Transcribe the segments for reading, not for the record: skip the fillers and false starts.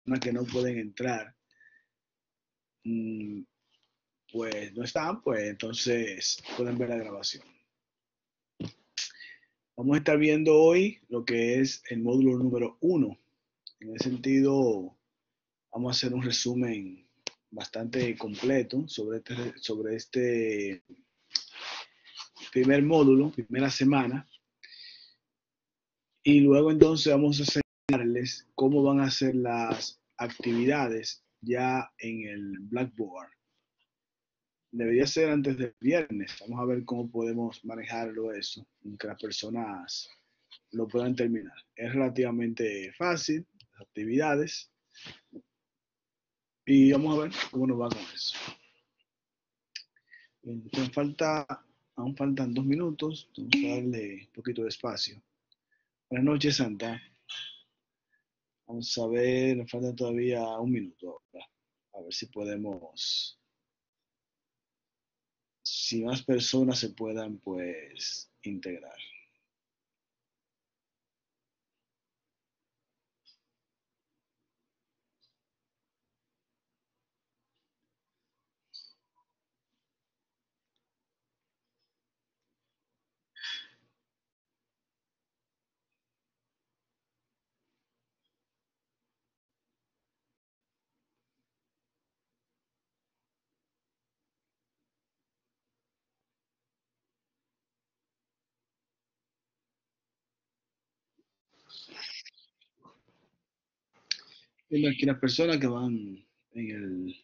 personas que no pueden entrar, pues no están, pues entonces pueden ver la grabación. Vamos a estar viendo hoy lo que es el módulo número 1. En ese sentido, vamos a hacer un resumen bastante completo sobre este primer módulo, primera semana. Y luego entonces vamos a enseñarles cómo van a ser las actividades ya en el Blackboard. Debería ser antes del viernes. Vamos a ver cómo podemos manejarlo eso, que las personas lo puedan terminar. Es relativamente fácil, las actividades. Y vamos a ver cómo nos va con eso. Aún faltan 2 minutos. Vamos a darle un poquito de espacio. Buenas noches, Santa. Vamos a ver, nos falta todavía 1 minuto. A ver si podemos, si más personas se puedan, pues, integrar. Viendo aquí las personas que van en el,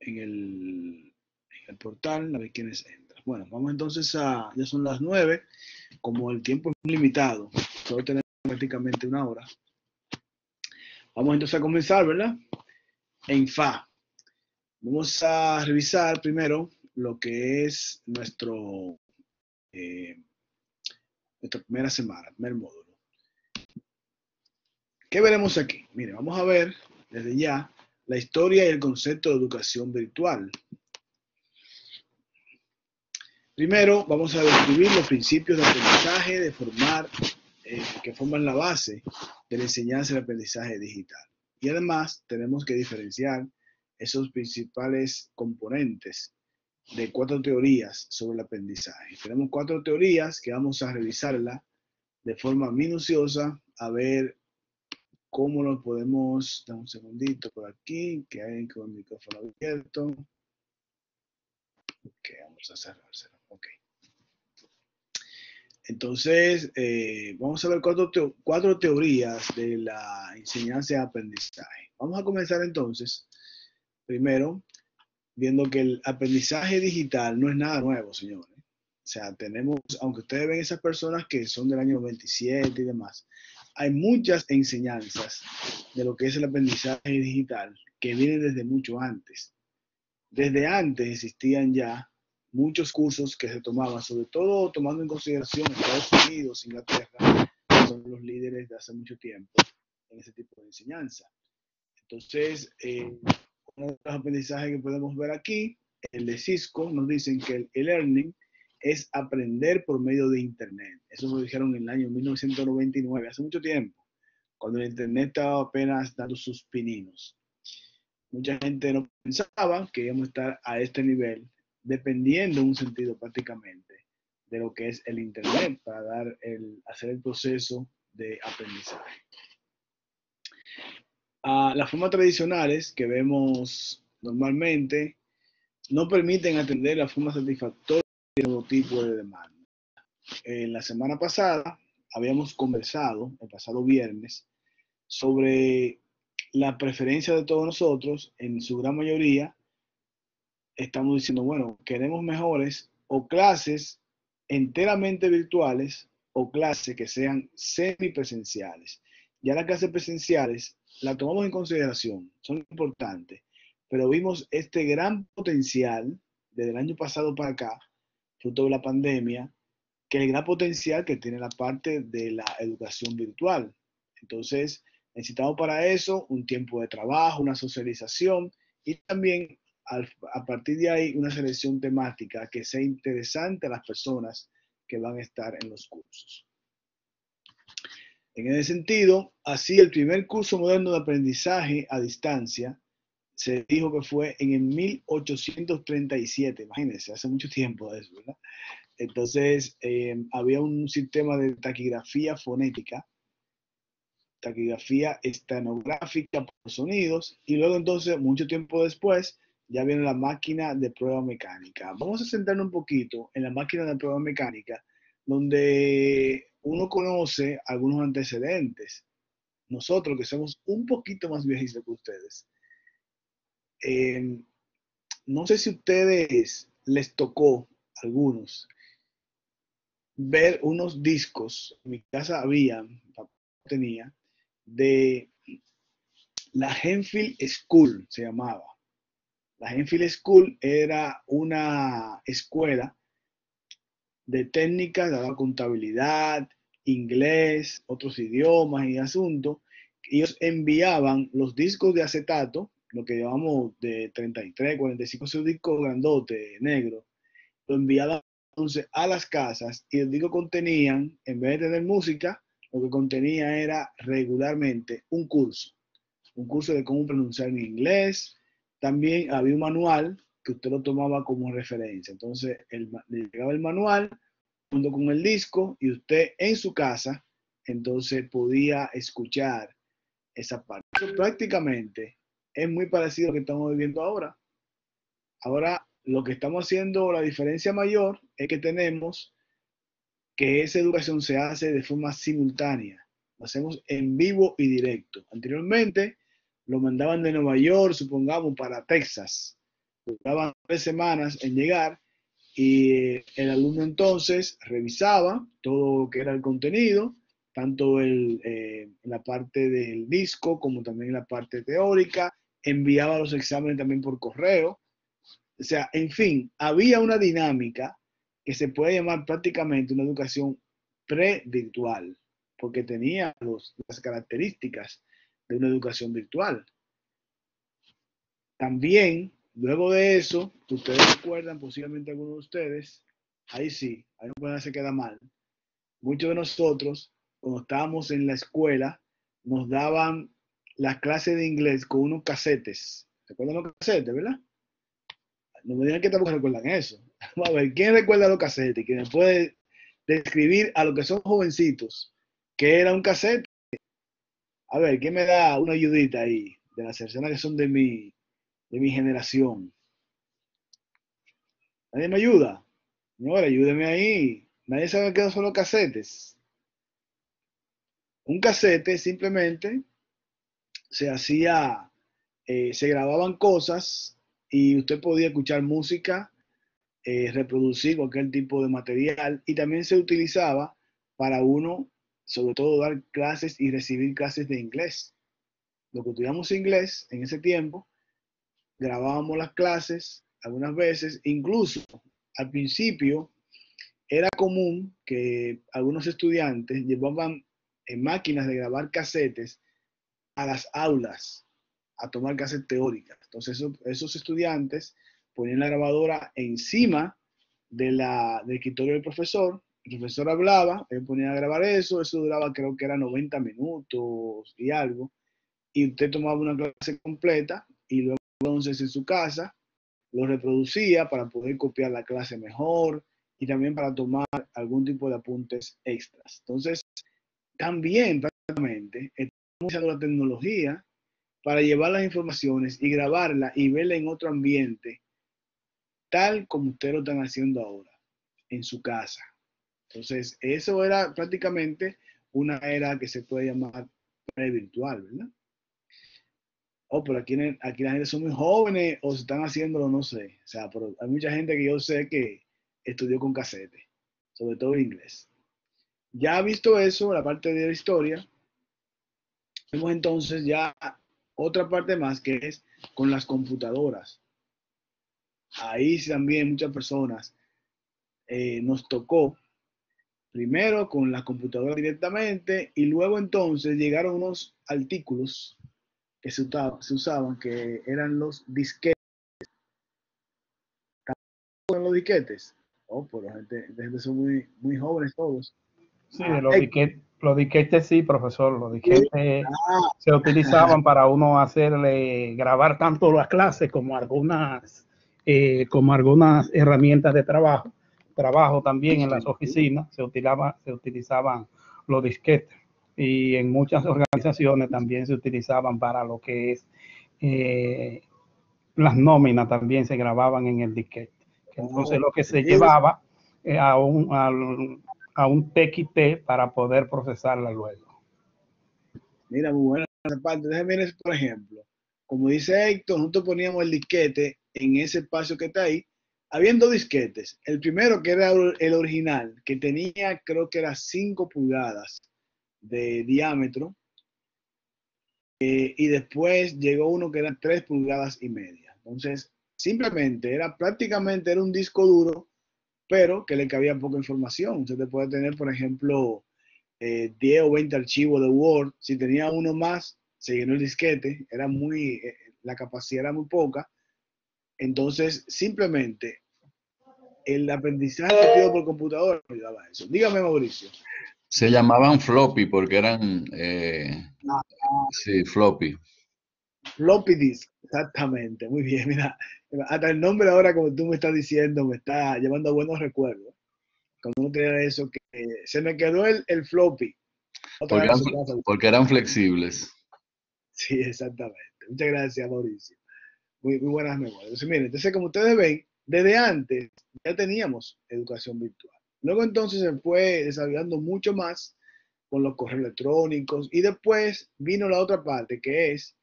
en el, en el portal, a ver quiénes entran. Bueno, vamos entonces ya son las 9. Como el tiempo es limitado, solo tenemos prácticamente 1 hora. Vamos entonces a comenzar, ¿verdad? En Fa. Vamos a revisar primero lo que es nuestra primera semana, primer módulo. ¿Qué veremos aquí? Mire, vamos a ver desde ya la historia y el concepto de educación virtual. Primero, vamos a describir los principios de aprendizaje que forman la base de la enseñanza y el aprendizaje digital. Y además, tenemos que diferenciar esos principales componentes de 4 teorías sobre el aprendizaje. Tenemos 4 teorías que vamos a revisarla de forma minuciosa, a ver cómo lo podemos. Dame un segundito por aquí, que hay con el micrófono abierto. Ok, vamos a cerrárselo. Ok. Entonces, vamos a ver 4 teorías de la enseñanza y aprendizaje. Vamos a comenzar entonces, primero, viendo que el aprendizaje digital no es nada nuevo, señores. O sea, tenemos, aunque ustedes ven esas personas que son del año 27 y demás, hay muchas enseñanzas de lo que es el aprendizaje digital que vienen desde mucho antes. Desde antes existían ya muchos cursos que se tomaban, sobre todo tomando en consideración Estados Unidos, Inglaterra, que son los líderes de hace mucho tiempo en ese tipo de enseñanza. Entonces, uno de los aprendizajes que podemos ver aquí, el de Cisco, nos dicen que el e-learning es aprender por medio de Internet. Eso lo dijeron en el año 1999, hace mucho tiempo, cuando el Internet estaba apenas dando sus pininos. Mucha gente no pensaba que íbamos a estar a este nivel, dependiendo en un sentido prácticamente de lo que es el Internet para hacer el proceso de aprendizaje. Las formas tradicionales que vemos normalmente no permiten atender la forma satisfactoria de todo tipo de demanda. En la semana pasada habíamos conversado, el pasado viernes, sobre la preferencia de todos nosotros. En su gran mayoría estamos diciendo, bueno, queremos mejores o clases enteramente virtuales o clases que sean semipresenciales. Ya las clases presenciales las tomamos en consideración, son importantes, pero vimos este gran potencial desde el año pasado para acá, fruto de la pandemia, que el gran potencial que tiene la parte de la educación virtual. Entonces, necesitamos para eso un tiempo de trabajo, una socialización y también a partir de ahí una selección temática que sea interesante a las personas que van a estar en los cursos. En ese sentido, así el primer curso moderno de aprendizaje a distancia se dijo que fue en el 1837, imagínense, hace mucho tiempo de eso, ¿verdad? Entonces, había un sistema de taquigrafía fonética, taquigrafía estenográfica por sonidos, y luego entonces, mucho tiempo después, ya viene la máquina de prueba mecánica. Vamos a centrarnos un poquito en la máquina de prueba mecánica, donde uno conoce algunos antecedentes. Nosotros que somos un poquito más viejitos que ustedes, eh, no sé si a ustedes les tocó, algunos, ver unos discos, en mi casa había, mi papá tenía, de la Enfield School, se llamaba. La Enfield School era una escuela de técnicas, daba contabilidad, inglés, otros idiomas y asuntos. Ellos enviaban los discos de acetato, lo que llamamos de 33, 45, esos discos grandote, negro, lo enviaban entonces a las casas y el disco contenían, en vez de tener música, lo que contenía era regularmente un curso de cómo pronunciar en inglés. También había un manual que usted lo tomaba como referencia. Entonces, le llegaba el manual junto con el disco y usted en su casa, entonces podía escuchar esa parte. Eso prácticamente es muy parecido a lo que estamos viviendo ahora. Ahora, lo que estamos haciendo, la diferencia mayor es que tenemos que esa educación se hace de forma simultánea. Lo hacemos en vivo y directo. Anteriormente lo mandaban de Nueva York, supongamos, para Texas. Duraban 3 semanas en llegar y el alumno entonces revisaba todo lo que era el contenido, tanto en la parte del disco como también en la parte teórica, enviaba los exámenes también por correo. O sea, en fin, había una dinámica que se puede llamar prácticamente una educación pre-virtual, porque tenía las características de una educación virtual. También, luego de eso, ustedes recuerdan, posiblemente algunos de ustedes, ahí sí, ahí no pueden se queda mal. Muchos de nosotros, cuando estábamos en la escuela, nos daban las clases de inglés con unos casetes. ¿Recuerdan los casetes, verdad? No me digan que tampoco recuerdan eso. Vamos a ver, ¿quién recuerda los casetes? ¿Quién puede describir a los que son jovencitos qué era un casete? A ver, ¿quién me da una ayudita ahí de las personas que son de mi generación? ¿Nadie me ayuda? Señora, ayúdeme ahí. Nadie sabe qué son los casetes. Un casete simplemente se hacía, se grababan cosas y usted podía escuchar música, reproducir cualquier tipo de material y también se utilizaba para uno, sobre todo, dar clases y recibir clases de inglés. Lo que estudiamos inglés en ese tiempo, grabábamos las clases algunas veces, incluso al principio era común que algunos estudiantes llevaban máquinas de grabar casetes a las aulas a tomar clases teóricas. Entonces esos estudiantes ponían la grabadora encima del escritorio del profesor, el profesor hablaba, él ponía a grabar eso duraba creo que era 90 minutos y algo, y usted tomaba una clase completa y luego entonces en su casa lo reproducía para poder copiar la clase mejor y también para tomar algún tipo de apuntes extras. Entonces, también prácticamente estamos usando la tecnología para llevar las informaciones y grabarla y verla en otro ambiente, tal como ustedes lo están haciendo ahora, en su casa. Entonces, eso era prácticamente una era que se puede llamar pre-virtual, ¿verdad? Oh, pero aquí la gente son muy jóvenes o se están haciéndolo, no sé. O sea, pero hay mucha gente que yo sé que estudió con casete, sobre todo en inglés. Ya visto eso, la parte de la historia, vemos entonces ya otra parte más que es con las computadoras. Ahí sí también muchas personas nos tocó primero con la computadora directamente y luego entonces llegaron unos artículos que se usaban que eran los disquetes. ¿Con los disquetes? Oh, pero gente son muy, muy jóvenes todos. Sí, Héctor, los disquetes sí, profesor, los sí. disquetes Ah, se utilizaban para uno hacerle, grabar tanto las clases como algunas herramientas de trabajo también en las sí. oficinas se utilizaban los disquetes y en muchas organizaciones también se utilizaban para lo que es eh, las nóminas también se grababan en el disquete. Entonces Oh, lo que se sí, es- llevaba a un TXT para poder procesarla luego. Mira, muy buena esa parte. Déjame ver, por ejemplo, como dice Héctor, nosotros poníamos el disquete en ese espacio que está ahí. Habían dos disquetes. El primero, que era el original, que tenía, creo que era 5 pulgadas de diámetro, y después llegó uno que era 3 pulgadas y media. Entonces, simplemente prácticamente era un disco duro, pero que le cabía poca información. Usted puede tener, por ejemplo, 10 o 20 archivos de Word. Si tenía uno más, se llenó el disquete, la capacidad era muy poca. Entonces, simplemente el aprendizaje repetido por computadora ayudaba a eso. Dígame, Mauricio. Se llamaban floppy porque eran, Ah, sí, floppy. floppy disk, exactamente, muy bien. Mira, hasta el nombre ahora, como tú me estás diciendo, me está llevando a buenos recuerdos. Cuando uno tenía eso, que se me quedó el floppy otra Porque vez en eran, su casa. porque eran flexibles. Sí, exactamente. Muchas gracias, Mauricio. Muy buenas memorias. Entonces, miren, entonces, como ustedes ven, desde antes ya teníamos educación virtual. Luego entonces se fue desarrollando mucho más con los correos electrónicos y después vino la otra parte que es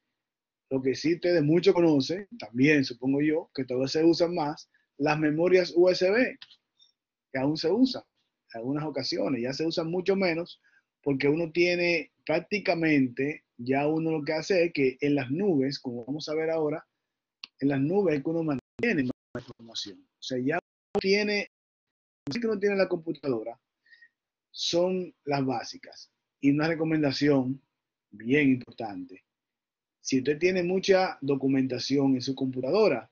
lo que sí ustedes mucho conocen, también supongo yo, que todavía se usan más, las memorias USB, que aún se usan en algunas ocasiones, ya se usan mucho menos porque uno tiene prácticamente, ya uno lo que hace es que en las nubes, como vamos a ver ahora, en las nubes es que uno mantiene más información. O sea, ya uno tiene, no que uno tiene la computadora, son las básicas. Y una recomendación bien importante. Si usted tiene mucha documentación en su computadora,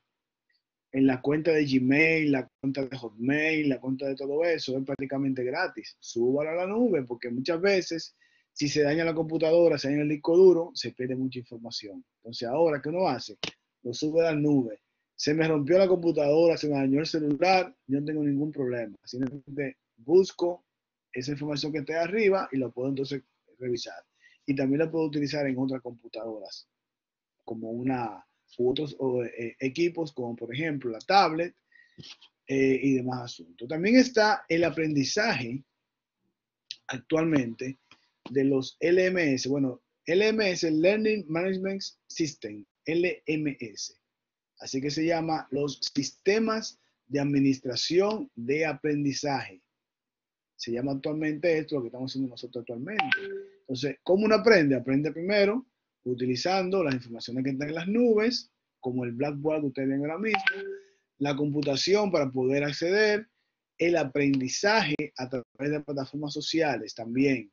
en la cuenta de Gmail, la cuenta de Hotmail, la cuenta de todo eso, es prácticamente gratis. Súbalo a la nube porque muchas veces, si se daña la computadora, se daña el disco duro, se pierde mucha información. Entonces, ahora, ¿qué uno hace? Lo sube a la nube. Se me rompió la computadora, se me dañó el celular, yo no tengo ningún problema. Simplemente busco esa información que está arriba y la puedo entonces revisar. Y también la puedo utilizar en otras computadoras como u otros equipos, como por ejemplo la tablet y demás asuntos. También está el aprendizaje actualmente de los LMS. Bueno, LMS, Learning Management System, LMS. Así que se llama los sistemas de administración de aprendizaje. Se llama actualmente esto, lo que estamos haciendo nosotros actualmente. Entonces, ¿cómo uno aprende? Aprende primero utilizando las informaciones que están en las nubes, como el Blackboard que ustedes ven ahora mismo, la computación para poder acceder, el aprendizaje a través de plataformas sociales también.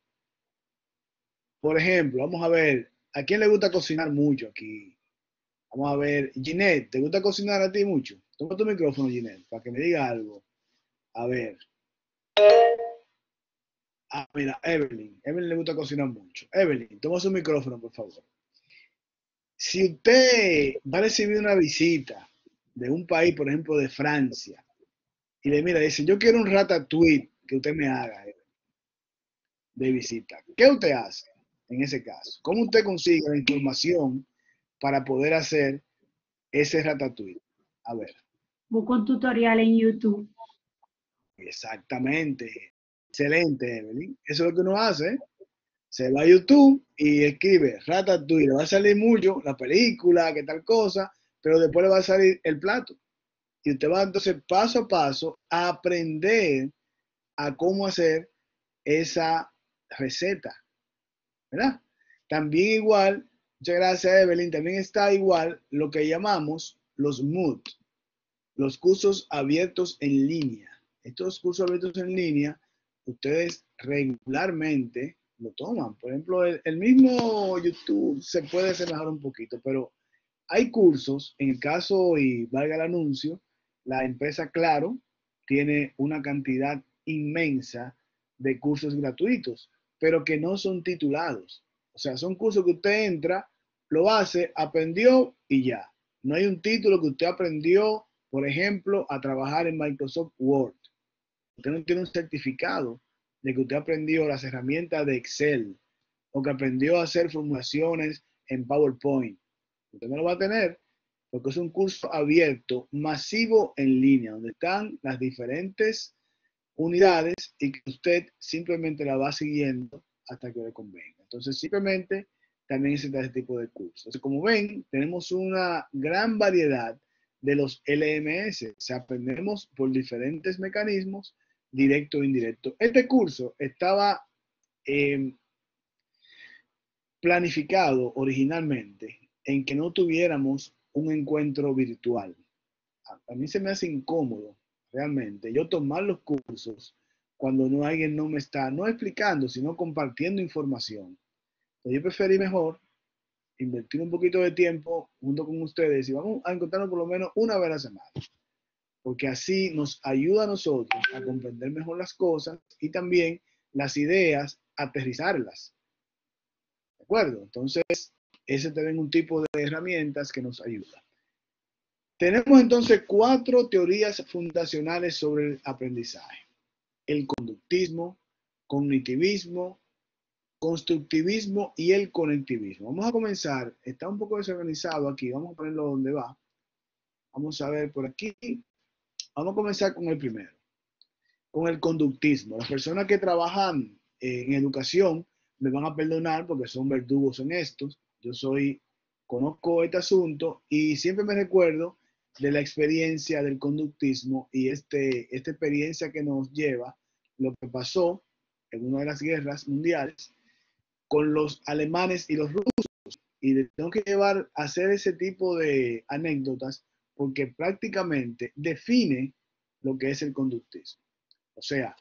Por ejemplo, vamos a ver, ¿a quién le gusta cocinar mucho aquí? Vamos a ver, Ginette, ¿te gusta cocinar a ti mucho? Toma tu micrófono, Ginette, para que me diga algo. A ver. Ah, mira, Evelyn. Evelyn le gusta cocinar mucho. Evelyn, toma su micrófono, por favor. Si usted va a recibir una visita de un país, por ejemplo, de Francia, y le mira, dice, yo quiero un ratatouille que usted me haga de visita. ¿Qué usted hace en ese caso? ¿Cómo usted consigue la información para poder hacer ese ratatouille? A ver, Busco un tutorial en YouTube. exactamente. Excelente, Evelyn. Eso es lo que uno hace. Se va a YouTube y escribe Ratatouille. Le va a salir mucho la película, que tal cosa, pero después le va a salir el plato. Y usted va entonces paso a paso a aprender a cómo hacer esa receta, ¿verdad? También igual, muchas gracias Evelyn, también está igual lo que llamamos los MOOC, los cursos abiertos en línea. Estos cursos abiertos en línea, ustedes regularmente lo toman. Por ejemplo, el mismo YouTube se puede asemejar un poquito, pero hay cursos, en el caso, y valga el anuncio, la empresa Claro tiene una cantidad inmensa de cursos gratuitos, pero que no son titulados. O sea, son cursos que usted entra, lo hace, aprendió y ya. No hay un título que usted aprendió, por ejemplo, a trabajar en Microsoft Word. Usted no tiene un certificado de que usted aprendió las herramientas de Excel o que aprendió a hacer formulaciones en PowerPoint. Usted no lo va a tener porque es un curso abierto, masivo en línea, donde están las diferentes unidades y que usted simplemente la va siguiendo hasta que le convenga. Entonces, simplemente también existe ese tipo de cursos. Entonces, como ven, tenemos una gran variedad de los LMS. O sea, aprendemos por diferentes mecanismos, directo e indirecto. Este curso estaba planificado originalmente en que no tuviéramos un encuentro virtual. A mí se me hace incómodo realmente yo tomar los cursos cuando alguien no me está, no explicando, sino compartiendo información. Entonces yo preferí mejor invertir un poquito de tiempo junto con ustedes y vamos a encontrarnos por lo menos una vez a la semana, porque así nos ayuda a nosotros a comprender mejor las cosas y también las ideas, aterrizarlas. ¿De acuerdo? Entonces, ese también es un tipo de herramientas que nos ayuda. Tenemos entonces 4 teorías fundacionales sobre el aprendizaje. El conductismo, cognitivismo, constructivismo y el conectivismo. Vamos a comenzar, está un poco desorganizado aquí, vamos a ponerlo donde va. Vamos a ver por aquí. Vamos a comenzar con el primero, con el conductismo. Las personas que trabajan en educación me van a perdonar porque son verdugos en estos. Yo conozco este asunto y siempre me recuerdo de la experiencia del conductismo y esta experiencia que nos lleva lo que pasó en una de las guerras mundiales con los alemanes y los rusos. Y tengo que llevar a hacer ese tipo de anécdotas porque prácticamente define lo que es el conductismo. O sea,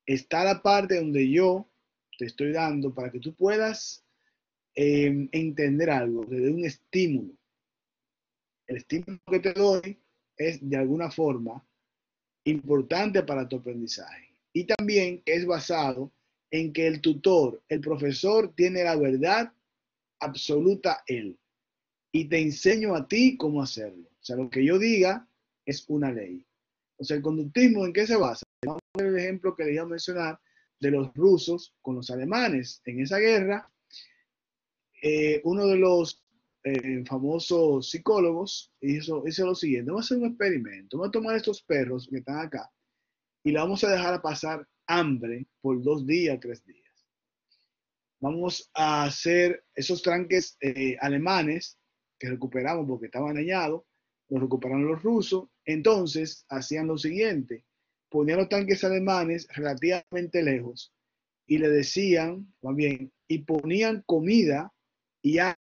está la parte donde yo te estoy dando para que tú puedas entender algo, te doy un estímulo. El estímulo que te doy es de alguna forma importante para tu aprendizaje. Y también es basado en que el tutor, el profesor, tiene la verdad absoluta él. Y te enseño a ti cómo hacerlo. O sea, lo que yo diga es una ley. O sea, el conductismo, ¿en qué se basa? Vamos a ver el ejemplo que le iba a mencionar de los rusos con los alemanes. En esa guerra, uno de los famosos psicólogos hizo lo siguiente: vamos a hacer un experimento, vamos a tomar estos perros que están acá y la vamos a dejar pasar hambre por 2 días, 3 días. Vamos a hacer esos tanques alemanes que recuperamos porque estaban dañados, los recuperaron los rusos. Entonces hacían lo siguiente: ponían los tanques alemanes relativamente lejos y le decían, más bien, y ponían comida y agua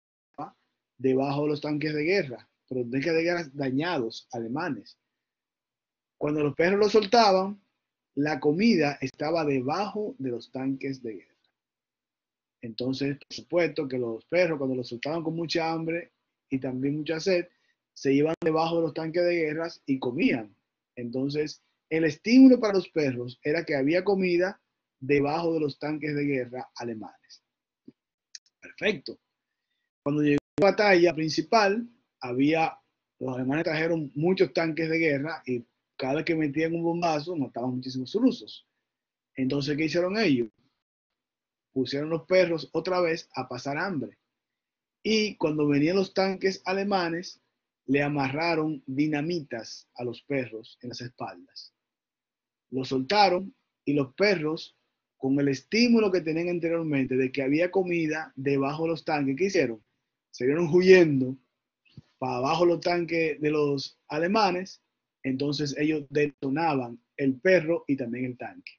debajo de los tanques de guerra, pero tanques de guerra dañados, alemanes. Cuando los perros los soltaban, la comida estaba debajo de los tanques de guerra. Entonces, por supuesto que los perros, cuando los soltaban con mucha hambre y también mucha sed, se iban debajo de los tanques de guerra y comían. Entonces, el estímulo para los perros era que había comida debajo de los tanques de guerra alemanes. Perfecto. Cuando llegó la batalla principal, los alemanes trajeron muchos tanques de guerra y cada vez que metían un bombazo mataban muchísimos rusos. Entonces, ¿qué hicieron ellos? Pusieron los perros otra vez a pasar hambre. Y cuando venían los tanques alemanes, le amarraron dinamitas a los perros en las espaldas. Los soltaron y los perros, con el estímulo que tenían anteriormente de que había comida debajo de los tanques, ¿qué hicieron? Salieron huyendo para abajo los tanques de los alemanes. Entonces ellos detonaban el perro y también el tanque.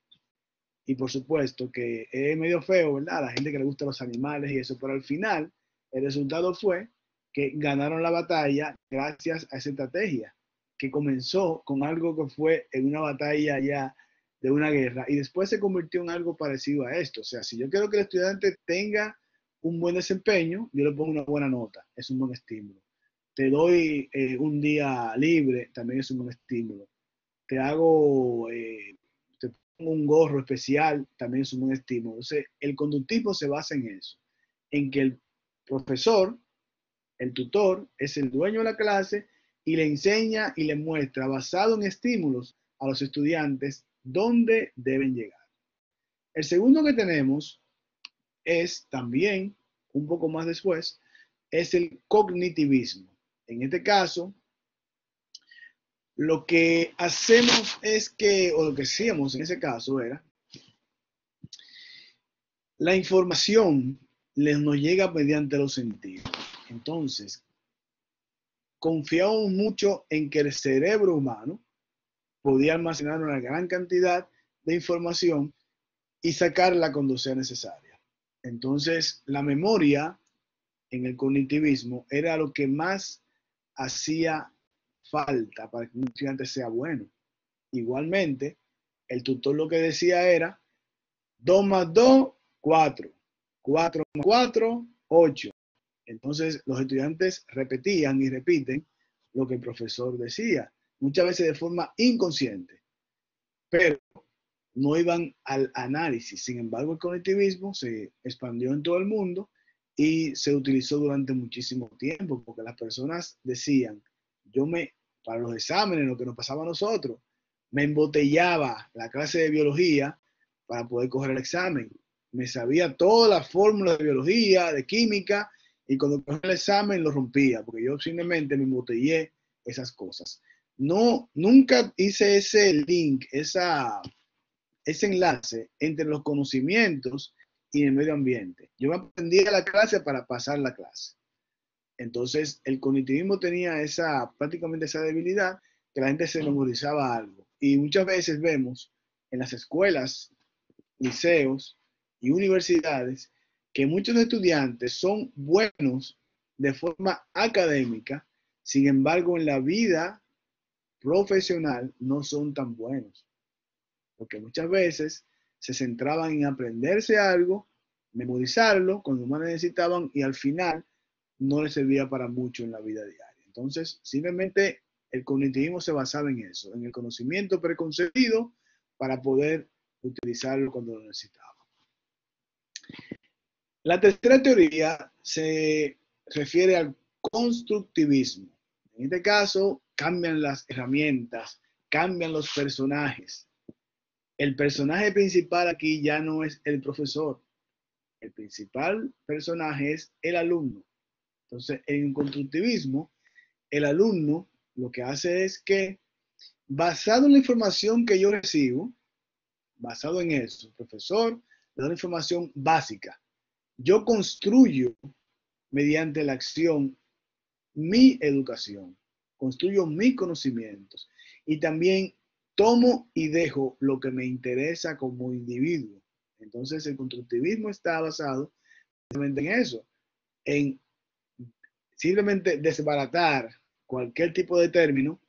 Y por supuesto que es medio feo, ¿verdad? A la gente que le gusta los animales y eso, pero al final el resultado fue que ganaron la batalla gracias a esa estrategia que comenzó con algo que fue en una batalla ya de una guerra y después se convirtió en algo parecido a esto. O sea, si yo quiero que el estudiante tenga un buen desempeño, yo le pongo una buena nota, es un buen estímulo. Te doy un día libre, también es un buen estímulo. Te hago, te un gorro especial, también es un buen estímulo. Entonces, el conductismo se basa en eso, en que el profesor, el tutor, es el dueño de la clase y le enseña y le muestra, basado en estímulos, a los estudiantes dónde deben llegar. El segundo que tenemos es también, un poco más después, es el cognitivismo. En este caso, lo que hacemos es que, o lo que hacíamos en ese caso era, la información nos llega mediante los sentidos. Entonces, confiamos mucho en que el cerebro humano podía almacenar una gran cantidad de información y sacarla cuando sea necesaria. Entonces, la memoria en el cognitivismo era lo que más hacía falta para que un estudiante sea bueno. Igualmente, el tutor lo que decía era 2 más 2, 4. 4 más 4, 8. Entonces, los estudiantes repetían y repiten lo que el profesor decía, muchas veces de forma inconsciente, pero no iban al análisis. Sin embargo, el cognitivismo se expandió en todo el mundo y se utilizó durante muchísimo tiempo, porque las personas decían, para los exámenes, lo que nos pasaba a nosotros, me embotellaba la clase de biología para poder coger el examen. Me sabía todas las fórmulas de biología, de química, y cuando cogí el examen lo rompía, porque yo simplemente me embotellé esas cosas. No, nunca hice ese link, ese enlace entre los conocimientos y el medio ambiente. Yo me aprendía la clase para pasar la clase. Entonces, el cognitivismo tenía prácticamente esa debilidad, que la gente se memorizaba algo. Y muchas veces vemos en las escuelas, liceos y universidades que muchos estudiantes son buenos de forma académica, sin embargo, en la vida profesional no son tan buenos, porque muchas veces se centraban en aprenderse algo, memorizarlo cuando más necesitaban y al final no les servía para mucho en la vida diaria. Entonces, simplemente el cognitivismo se basaba en eso, en el conocimiento preconcebido para poder utilizarlo cuando lo necesitaba. La tercera teoría se refiere al constructivismo. En este caso, cambian las herramientas, cambian los personajes. El personaje principal aquí ya no es el profesor. El principal personaje es el alumno. Entonces, en constructivismo, el alumno lo que hace es que, basado en la información que yo recibo, basado en eso, el profesor le da una información básica. Yo construyo mediante la acción mi educación, construyo mis conocimientos y también tomo y dejo lo que me interesa como individuo. Entonces el constructivismo está basado precisamente en eso, en simplemente desbaratar cualquier tipo de término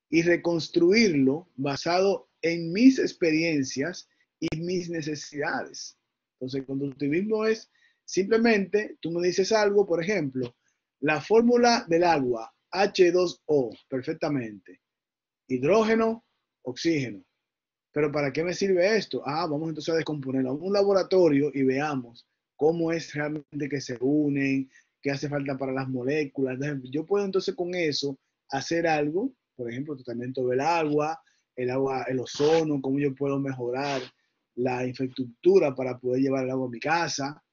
y reconstruirlo basado en mis experiencias y mis necesidades. Entonces el constructivismo es simplemente, tú me dices algo, por ejemplo, la fórmula del agua, H2O, perfectamente. Hidrógeno, oxígeno. Pero ¿para qué me sirve esto? Vamos entonces a descomponerlo en un laboratorio y veamos cómo es realmente que se unen, qué hace falta para las moléculas. Entonces, yo puedo entonces con eso hacer algo, por ejemplo, tratamiento del agua, el ozono, cómo yo puedo mejorar la infraestructura para poder llevar el agua a mi casa.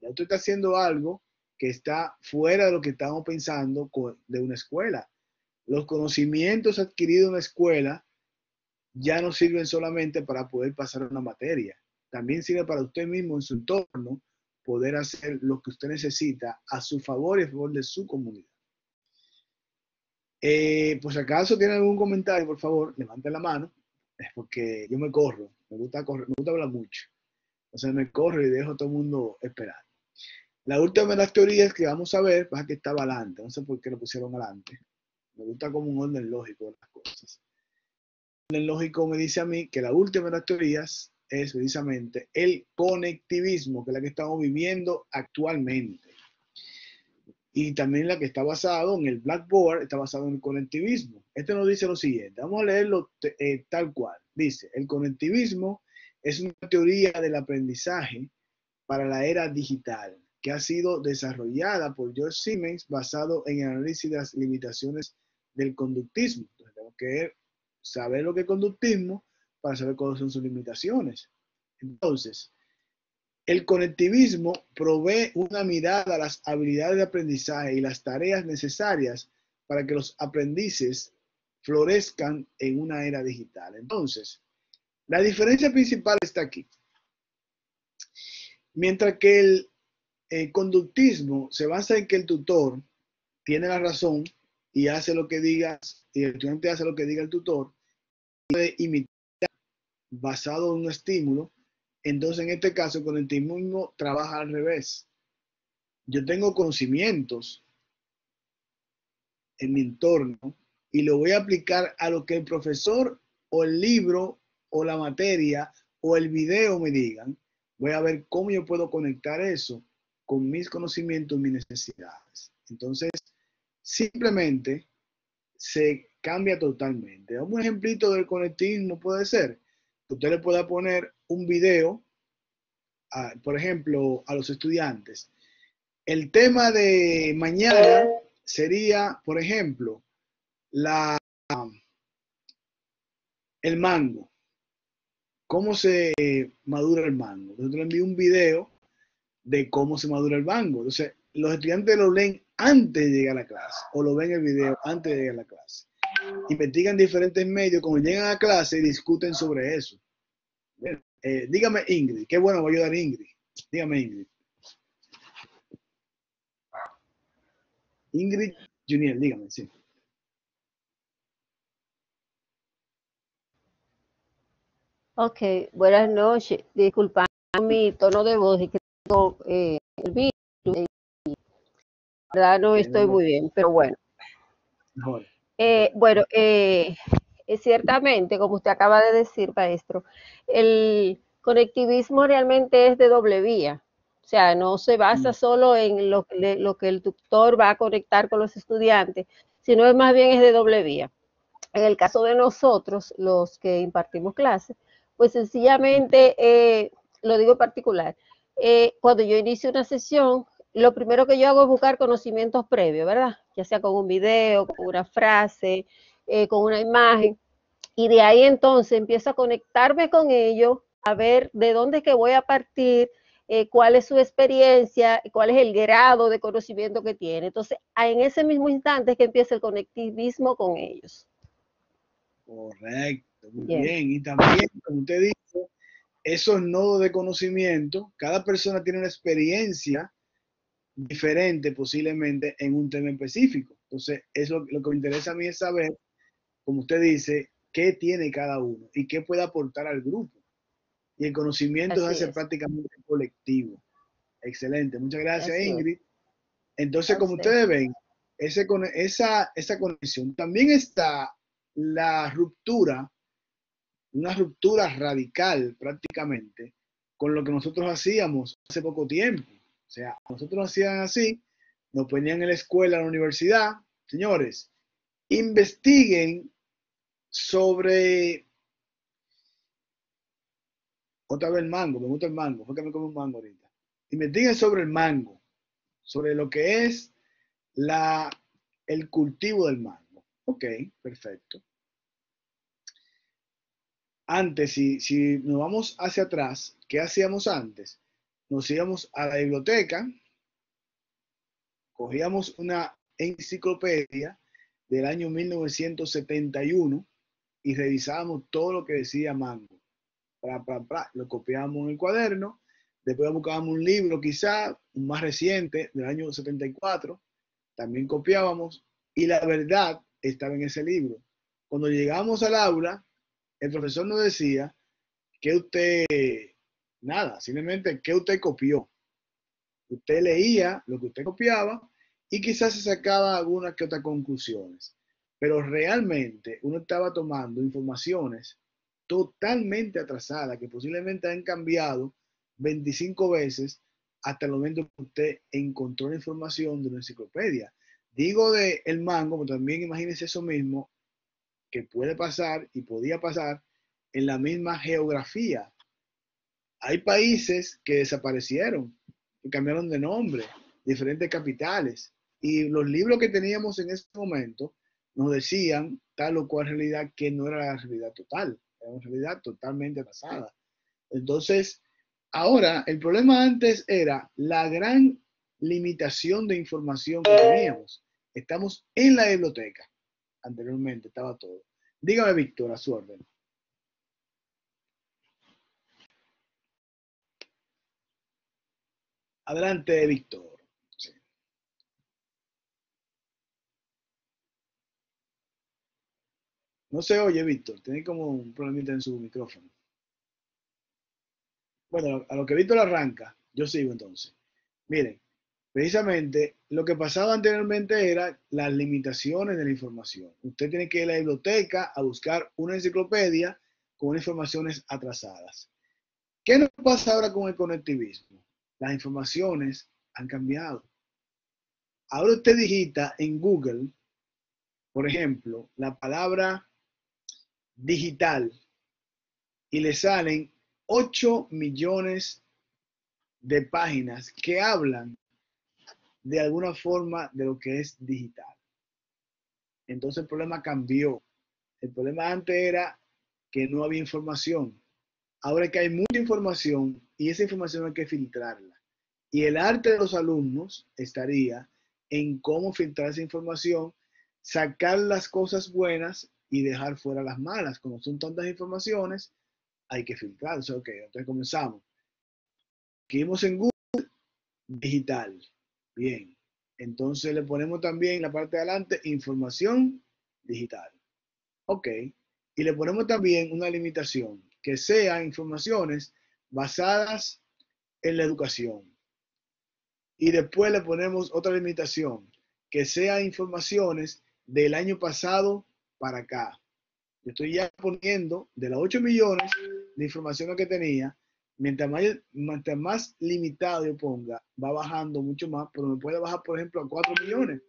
Ya usted está haciendo algo que está fuera de lo que estamos pensando de una escuela. Los conocimientos adquiridos en la escuela ya no sirven solamente para poder pasar una materia. También sirve para usted mismo en su entorno poder hacer lo que usted necesita a su favor y a favor de su comunidad. Pues acaso tiene algún comentario, por favor, levante la mano, porque yo me corro, me gusta hablar mucho. Entonces me corro y dejo a todo el mundo esperar. La última de las teorías que vamos a ver, pasa que estaba adelante, no sé por qué lo pusieron adelante. Me gusta como un orden lógico de las cosas. El orden lógico me dice a mí que la última de las teorías es precisamente el conectivismo, que es la que estamos viviendo actualmente. Y también la que está basado en el Blackboard, está basado en el conectivismo. Este nos dice lo siguiente, vamos a leerlo tal cual. Dice, el conectivismo es una teoría del aprendizaje para la era digital que ha sido desarrollada por George Siemens basado en el análisis de las limitaciones del conductismo. Entonces, tenemos que saber lo que es conductismo para saber cuáles son sus limitaciones. Entonces, el conectivismo provee una mirada a las habilidades de aprendizaje y las tareas necesarias para que los aprendices florezcan en una era digital. Entonces, la diferencia principal está aquí. Mientras que el conductismo se basa en que el tutor tiene la razón y hace lo que diga, y el estudiante hace lo que diga el tutor, y puede imitar basado en un estímulo. Entonces, en este caso, el conectivismo trabaja al revés. Yo tengo conocimientos en mi entorno y lo voy a aplicar a lo que el profesor o el libro o la materia o el video me digan. Voy a ver cómo yo puedo conectar eso con mis conocimientos y mis necesidades. Entonces, simplemente se cambia totalmente. Un ejemplito del conectivismo puede ser que usted le pueda poner un video, por ejemplo, a los estudiantes. El tema de mañana sería, por ejemplo, el mango. ¿Cómo se madura el mango? Entonces le envío un video de cómo se madura el mango. Entonces, los estudiantes lo leen antes de llegar a la clase, o lo ven el video antes de llegar a la clase. Investigan diferentes medios, cuando llegan a clase discuten sobre eso. Dígame, Ingrid, qué bueno va a ayudar Ingrid. Dígame, Ingrid. Ingrid Junior, dígame, sí. Ok, buenas noches. Disculpa mi tono de voz, es que tengo el virus. La verdad no estoy muy bien, pero bueno. Mejor. Bueno, ciertamente, como usted acaba de decir, maestro, el conectivismo realmente es de doble vía. O sea, no se basa solo en lo que el tutor va a conectar con los estudiantes, sino es más bien es de doble vía. En el caso de nosotros, los que impartimos clases, pues sencillamente, lo digo en particular, cuando yo inicio una sesión, lo primero que yo hago es buscar conocimientos previos, ¿verdad? Ya sea con un video, con una frase, con una imagen, y de ahí entonces empiezo a conectarme con ellos, a ver de dónde es que voy a partir, cuál es su experiencia, cuál es el grado de conocimiento que tiene. Entonces, en ese mismo instante es que empieza el conectivismo con ellos. Correcto, muy bien. Y también, como usted dijo, esos nodos de conocimiento, cada persona tiene una experiencia diferente posiblemente en un tema específico. Entonces, lo que me interesa a mí es saber, como usted dice, qué tiene cada uno y qué puede aportar al grupo. Y el conocimiento se hace prácticamente colectivo. Excelente, muchas gracias, Ingrid. Entonces, como ustedes ven, esa conexión, también está la ruptura, una ruptura radical prácticamente con lo que nosotros hacíamos hace poco tiempo. O sea, nosotros hacían así, nos ponían en la escuela, en la universidad. Señores, investiguen sobre, otra vez el mango, me gusta el mango, fue que me comí un mango ahorita. Investiguen sobre el mango, sobre lo que es el cultivo del mango. Ok, perfecto. Antes, si nos vamos hacia atrás, ¿qué hacíamos antes? Nos íbamos a la biblioteca, cogíamos una enciclopedia del año 1971 y revisábamos todo lo que decía mango. Lo copiábamos en el cuaderno, después buscábamos un libro quizá, un más reciente, del año 74, también copiábamos y la verdad estaba en ese libro. Cuando llegamos al aula, el profesor nos decía que usted, nada, simplemente que usted copió. Usted leía lo que usted copiaba y quizás se sacaba algunas que otras conclusiones. Pero realmente uno estaba tomando informaciones totalmente atrasadas que posiblemente han cambiado 25 veces hasta el momento que usted encontró la información de una enciclopedia. Digo de el mango, pero también imagínense eso mismo que puede pasar y podía pasar en la misma geografía. Hay países que desaparecieron, que cambiaron de nombre, diferentes capitales. Y los libros que teníamos en ese momento nos decían tal o cual realidad que no era la realidad total, era una realidad totalmente pasada. Entonces, ahora, el problema antes era la gran limitación de información que teníamos. Estamos en la biblioteca. Anteriormente estaba todo. Dígame, Víctor, a su orden. Adelante, Víctor. Sí. No se oye, Víctor. Tiene como un problemita en su micrófono. Bueno, a lo que Víctor arranca, yo sigo entonces. Miren, precisamente lo que pasaba anteriormente era las limitaciones de la información. Usted tiene que ir a la biblioteca a buscar una enciclopedia con informaciones atrasadas. ¿Qué nos pasa ahora con el conectivismo? Las informaciones han cambiado. Ahora usted digita en Google, por ejemplo, la palabra digital y le salen 8 millones de páginas que hablan de alguna forma de lo que es digital. Entonces el problema cambió. El problema antes era que no había información. Ahora es que hay mucha información y esa información hay que filtrarla. Y el arte de los alumnos estaría en cómo filtrar esa información, sacar las cosas buenas y dejar fuera las malas. Como son tantas informaciones, hay que filtrar. O sea, okay, entonces comenzamos. Escribimos en Google digital. Bien. Entonces le ponemos también en la parte de adelante información digital. Ok. Y le ponemos también una limitación, que sean informaciones basadas en la educación. Y después le ponemos otra limitación, que sean informaciones del año pasado para acá. Yo estoy ya poniendo de los 8 millones de información que tenía, mientras más limitado yo ponga, va bajando mucho más, pero me puede bajar, por ejemplo, a 4 millones.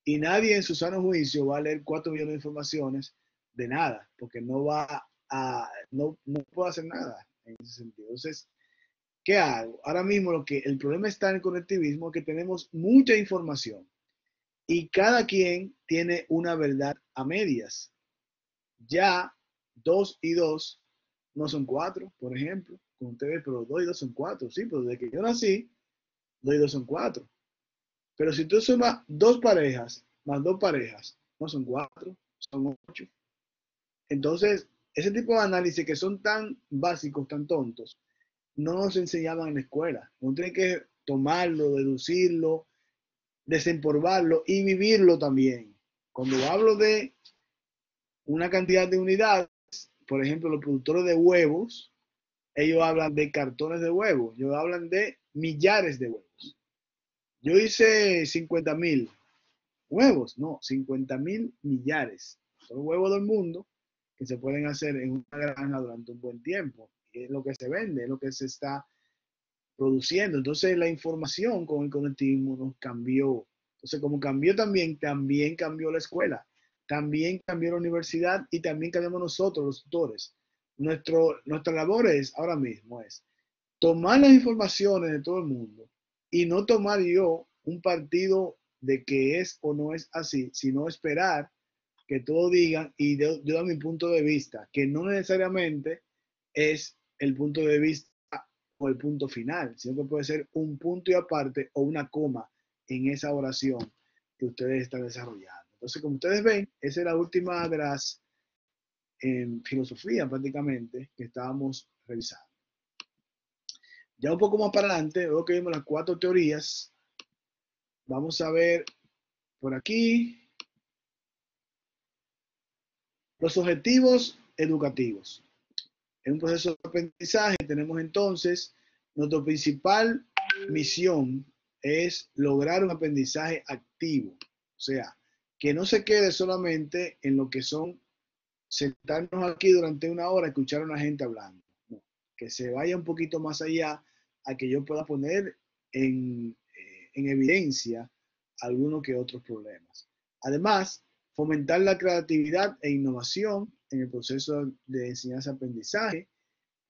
Y nadie en su sano juicio va a leer 4 millones de informaciones de nada, porque no puedo hacer nada en ese sentido. Entonces, ¿qué hago? Ahora mismo el problema está en el conectivismo, que tenemos mucha información y cada quien tiene una verdad a medias. Ya 2 y 2 no son 4, por ejemplo, como usted ve, pero 2 y 2 son 4, sí, pero desde que yo nací, 2 y 2 son 4. Pero si tú sumas 2 parejas más 2 parejas, no son 4, son 8. Entonces, ese tipo de análisis que son tan básicos, tan tontos, no nos enseñaban en la escuela. Uno tiene que tomarlo, deducirlo, desempolvarlo y vivirlo también. Cuando hablo de una cantidad de unidades, por ejemplo, los productores de huevos, ellos hablan de cartones de huevos, ellos hablan de millares de huevos. Yo hice 50,000 huevos, no, 50,000 millares. Son huevos del mundo que se pueden hacer en una granja durante un buen tiempo. Es lo que se vende, es lo que se está produciendo. Entonces la información con el conectivismo nos cambió. Entonces como cambió también cambió la escuela, también cambió la universidad y también cambiamos nosotros los tutores. Nuestra labor ahora mismo es tomar las informaciones de todo el mundo y no tomar yo un partido de que es o no es así, sino esperar que todos digan y yo doy mi punto de vista, que no necesariamente es el punto de vista o el punto final, sino que puede ser un punto y aparte o una coma en esa oración que ustedes están desarrollando. Entonces, como ustedes ven, esa es la última de las filosofías prácticamente que estábamos revisando. Ya un poco más para adelante, luego que vimos las 4 teorías, vamos a ver por aquí los objetivos educativos. En un proceso de aprendizaje tenemos entonces nuestra principal misión es lograr un aprendizaje activo, o sea, que no se quede solamente en lo que son sentarnos aquí durante una hora y escuchar a una gente hablando, no, que se vaya un poquito más allá a que yo pueda poner en evidencia algunos que otros problemas. Además, fomentar la creatividad e innovación en el proceso de enseñanza-aprendizaje,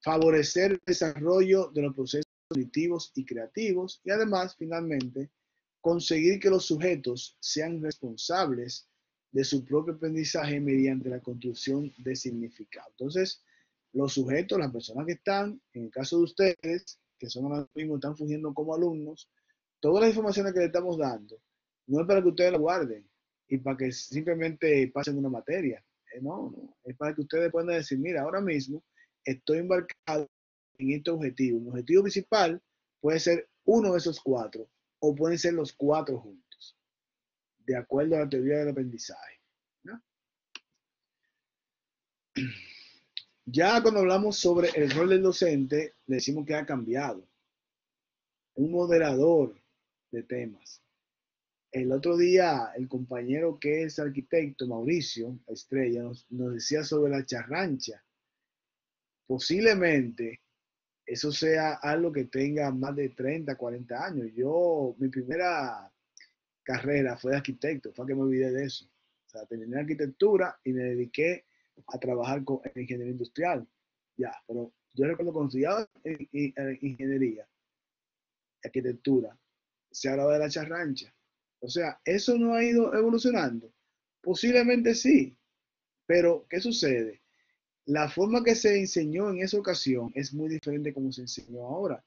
favorecer el desarrollo de los procesos cognitivos y creativos, y además, finalmente, conseguir que los sujetos sean responsables de su propio aprendizaje mediante la construcción de significado. Entonces, los sujetos, las personas que están, en el caso de ustedes, que son ahora mismo, están fungiendo como alumnos, todas las informaciones que le estamos dando, no es para que ustedes la guarden y para que simplemente pasen una materia. No, es para que ustedes puedan decir, mira, ahora mismo estoy embarcado en este objetivo. Mi objetivo principal puede ser uno de esos cuatro, o pueden ser los cuatro juntos, de acuerdo a la teoría del aprendizaje, ¿no? Ya cuando hablamos sobre el rol del docente, le decimos que ha cambiado. Un moderador de temas. El otro día, el compañero que es arquitecto, Mauricio Estrella, nos decía sobre la charrancha. Posiblemente eso sea algo que tenga más de 30, 40 años. Mi primera carrera fue de arquitecto, fue que me olvidé de eso. O sea, terminé arquitectura y me dediqué a trabajar en ingeniería industrial. Ya, pero yo recuerdo cuando estudiaba ingeniería, arquitectura, se hablaba de la charrancha. O sea, ¿eso no ha ido evolucionando? Posiblemente sí, pero ¿qué sucede? La forma que se enseñó en esa ocasión es muy diferente como se enseñó ahora.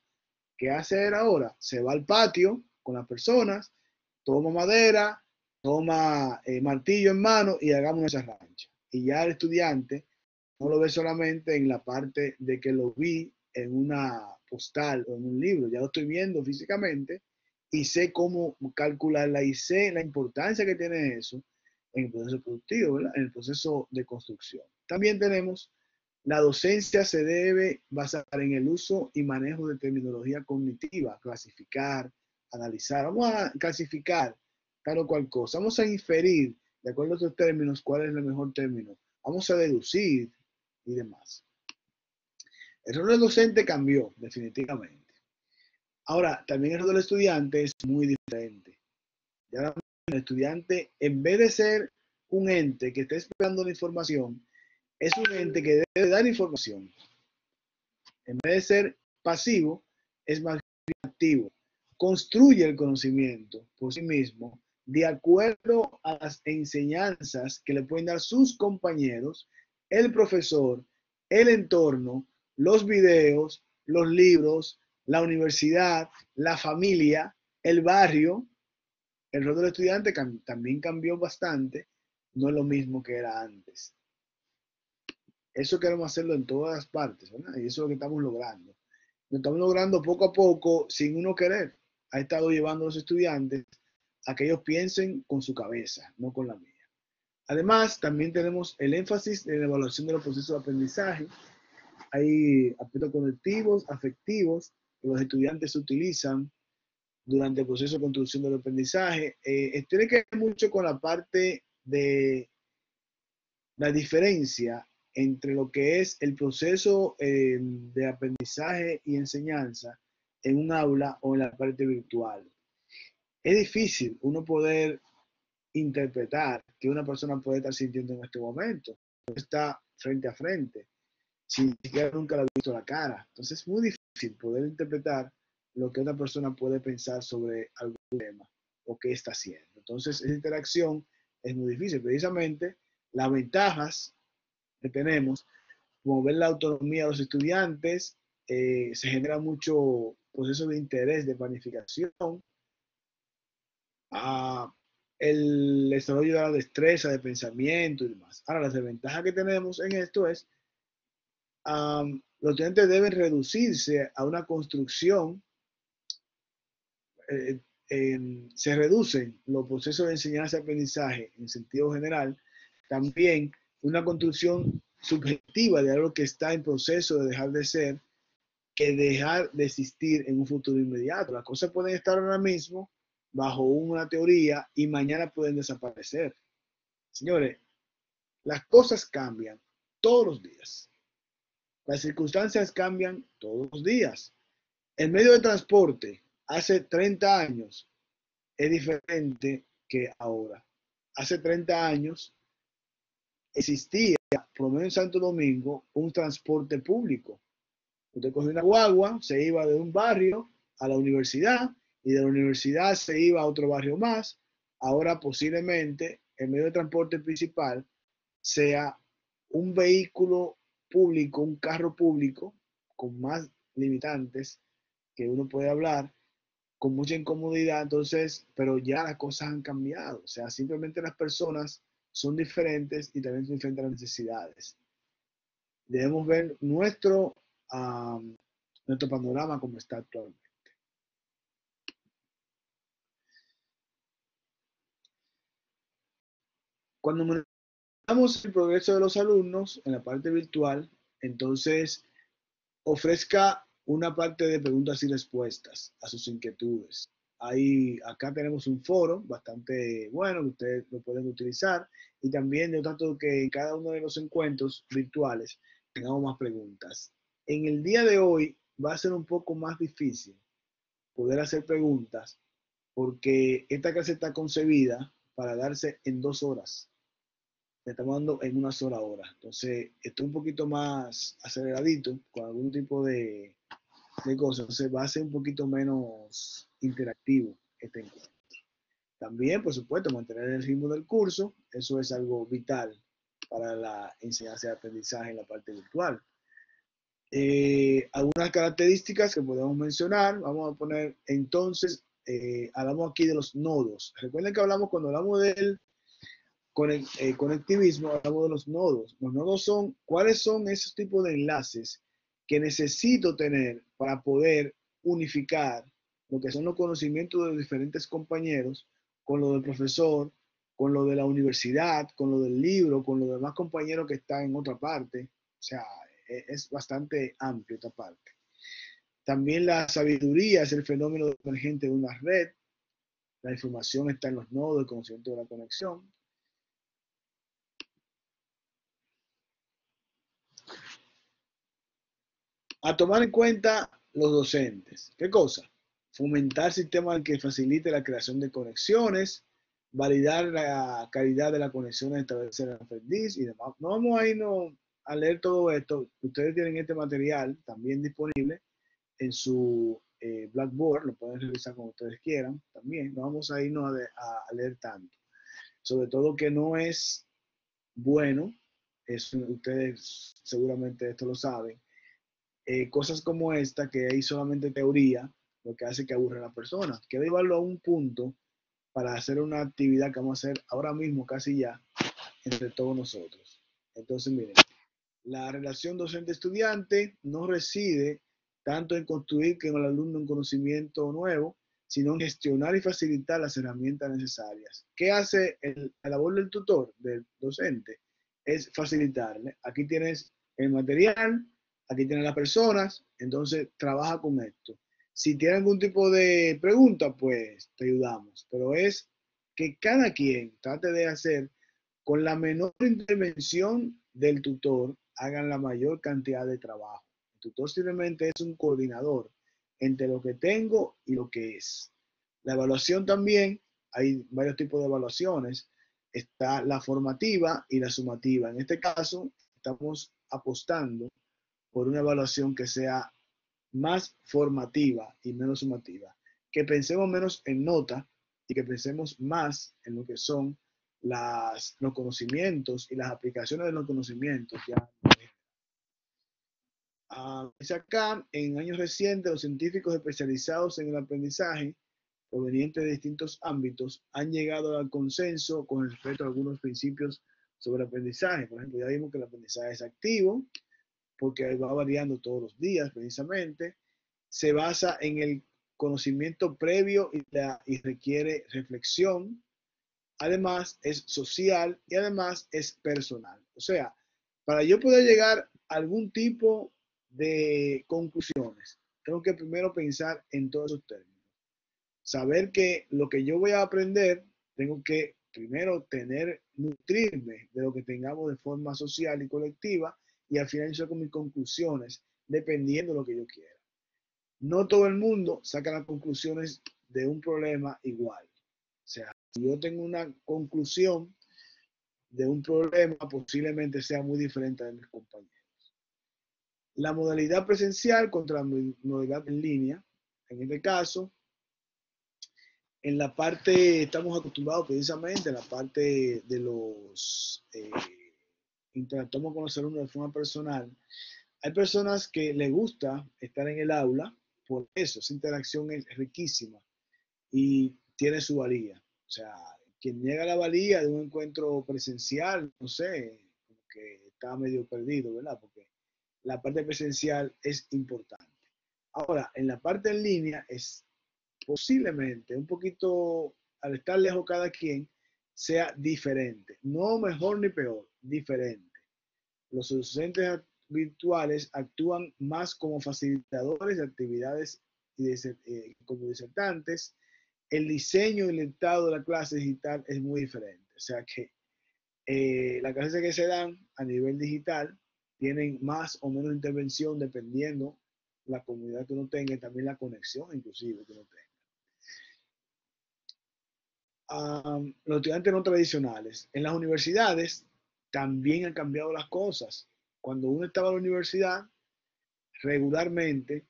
¿Qué hace él ahora? Se va al patio con las personas, toma madera, toma martillo en mano y hagamos una charrancha. Y ya el estudiante no lo ve solamente en la parte de que lo vi en una postal o en un libro, ya lo estoy viendo físicamente y sé cómo calcularla y sé la importancia que tiene eso en el proceso productivo, ¿verdad? En el proceso de construcción. También tenemos la docencia se debe basar en el uso y manejo de terminología cognitiva, clasificar, analizar. Vamos a clasificar tal o cual cosa. Vamos a inferir, de acuerdo a estos términos, cuál es el mejor término. Vamos a deducir y demás. El rol del docente cambió, definitivamente. Ahora, también el rol del estudiante es muy diferente. Ya el estudiante, en vez de ser un ente que está esperando la información, es un ente que debe dar información. En vez de ser pasivo, es más activo. Construye el conocimiento por sí mismo de acuerdo a las enseñanzas que le pueden dar sus compañeros, el profesor, el entorno, los videos, los libros, la universidad, la familia, el barrio. El rol del estudiante también cambió bastante, no es lo mismo que era antes. Eso queremos hacerlo en todas las partes, ¿verdad? Y eso es lo que estamos logrando. Lo estamos logrando poco a poco, sin uno querer. Ha estado llevando a los estudiantes a que ellos piensen con su cabeza, no con la mía. Además, también tenemos el énfasis en la evaluación de los procesos de aprendizaje. Hay aspectos cognitivos, afectivos, que los estudiantes utilizan durante el proceso de construcción del aprendizaje. Tiene que ver mucho con la parte de la diferencia entre lo que es el proceso de aprendizaje y enseñanza en un aula o en la parte virtual. Es difícil uno poder interpretar que una persona puede estar sintiendo en este momento. Está frente a frente, sin siquiera nunca le ha visto la cara. Entonces es muy difícil poder interpretar lo que una persona puede pensar sobre algún tema o qué está haciendo. Entonces esa interacción es muy difícil. Precisamente las ventajas que tenemos, como ver la autonomía de los estudiantes, se genera mucho proceso de interés, de planificación, el desarrollo de la destreza, de pensamiento y demás. Ahora, la desventaja que tenemos en esto es, los estudiantes deben reducirse a una construcción, se reducen los procesos de enseñanza y aprendizaje en sentido general, también una construcción subjetiva de algo que está en proceso de dejar de ser, que dejar de existir en un futuro inmediato. Las cosas pueden estar ahora mismo bajo una teoría y mañana pueden desaparecer. Señores, las cosas cambian todos los días. Las circunstancias cambian todos los días. El medio de transporte hace 30 años es diferente que ahora. Hace 30 años existía, por lo menos en Santo Domingo, un transporte público. Usted cogió una guagua, se iba de un barrio a la universidad y de la universidad se iba a otro barrio más. Ahora posiblemente el medio de transporte principal sea un vehículo público, un carro público con más limitantes que uno puede hablar, con mucha incomodidad, entonces, pero ya las cosas han cambiado, o sea, simplemente las personas son diferentes y también son diferentes las necesidades. Debemos ver nuestro panorama como está actualmente. Cuando monitoramos el progreso de los alumnos en la parte virtual, entonces ofrezca una parte de preguntas y respuestas a sus inquietudes. Acá tenemos un foro bastante bueno que ustedes lo pueden utilizar y también yo trato que en cada uno de los encuentros virtuales tengamos más preguntas. En el día de hoy va a ser un poco más difícil poder hacer preguntas porque esta clase está concebida para darse en 2 horas. Me estamos dando en una sola hora. Entonces, estoy un poquito más aceleradito con algún tipo de cosas. Entonces, va a ser un poquito menos interactivo este encuentro. También, por supuesto, mantener el ritmo del curso. Eso es algo vital para la enseñanza y aprendizaje en la parte virtual. Algunas características que podemos mencionar. Vamos a poner entonces, hablamos aquí de los nodos. Recuerden que cuando hablamos del conectivismo, hablamos de los nodos. Los nodos son, ¿cuáles son esos tipos de enlaces que necesito tener para poder unificar lo que son los conocimientos de los diferentes compañeros con lo del profesor, con lo de la universidad, con lo del libro, con los demás compañeros que están en otra parte? O sea, es bastante amplio esta parte. También la sabiduría es el fenómeno emergente de una red. La información está en los nodos, el conocimiento de la conexión. A tomar en cuenta los docentes. ¿Qué cosa? Fomentar sistemas que facilite la creación de conexiones, validar la calidad de las conexiones, establecer el aprendiz y demás. No vamos a irnos a leer todo esto. Ustedes tienen este material también disponible en su Blackboard, lo pueden revisar como ustedes quieran también. No vamos a irnos a leer tanto. Sobre todo que no es bueno, ustedes seguramente esto lo saben, cosas como esta, que hay solamente teoría, lo que hace que aburre a la persona. Quiero llevarlo a un punto para hacer una actividad que vamos a hacer ahora mismo, casi ya, entre todos nosotros. Entonces, miren, la relación docente-estudiante no reside tanto en construir que el alumno un conocimiento nuevo, sino en gestionar y facilitar las herramientas necesarias. ¿Qué hace la labor del tutor, del docente? Es facilitarle. Aquí tienes el material, aquí tienes las personas, entonces trabaja con esto. Si tiene algún tipo de pregunta, pues te ayudamos. Pero es que cada quien trate de hacer con la menor intervención del tutor, hagan la mayor cantidad de trabajo. El tutor simplemente es un coordinador entre lo que tengo y lo que es. La evaluación también, hay varios tipos de evaluaciones. Está la formativa y la sumativa. En este caso, estamos apostando por una evaluación que sea más formativa y menos sumativa. Que pensemos menos en nota y que pensemos más en lo que son los conocimientos y las aplicaciones de los conocimientos. Dice acá, en años recientes, los científicos especializados en el aprendizaje provenientes de distintos ámbitos han llegado al consenso con respecto a algunos principios sobre aprendizaje. Por ejemplo, ya vimos que el aprendizaje es activo, porque va variando todos los días precisamente. Se basa en el conocimiento previo y requiere reflexión. Además es social y además es personal. O sea, para yo poder llegar a algún tipo de conclusiones, tengo que primero pensar en todos esos términos. Saber que lo que yo voy a aprender, tengo que primero nutrirme de lo que tengamos de forma social y colectiva y al final yo con mis conclusiones dependiendo de lo que yo quiera. No todo el mundo saca las conclusiones de un problema igual. O sea, si yo tengo una conclusión de un problema, posiblemente sea muy diferente de mis compañeros. la modalidad presencial contra la modalidad en línea. En este caso, en la parte, estamos acostumbrados precisamente en la parte de los, interactuamos con los alumnos de forma personal. Hay personas que les gusta estar en el aula, por eso, esa interacción es riquísima y tiene su valía. O sea, quien niega la valía de un encuentro presencial, no sé, como que está medio perdido, ¿verdad? Porque la parte presencial es importante. Ahora, en la parte en línea es posiblemente un poquito, al estar lejos cada quien, sea diferente. No mejor ni peor, diferente. Los docentes virtuales actúan más como facilitadores de actividades y como disertantes. El diseño y el dictado de la clase digital es muy diferente. O sea que las clases que se dan a nivel digital tienen más o menos intervención dependiendo la comunidad que uno tenga y también la conexión inclusive que uno tenga. Los estudiantes no tradicionales. En las universidades también han cambiado las cosas. Cuando uno estaba en la universidad, regularmente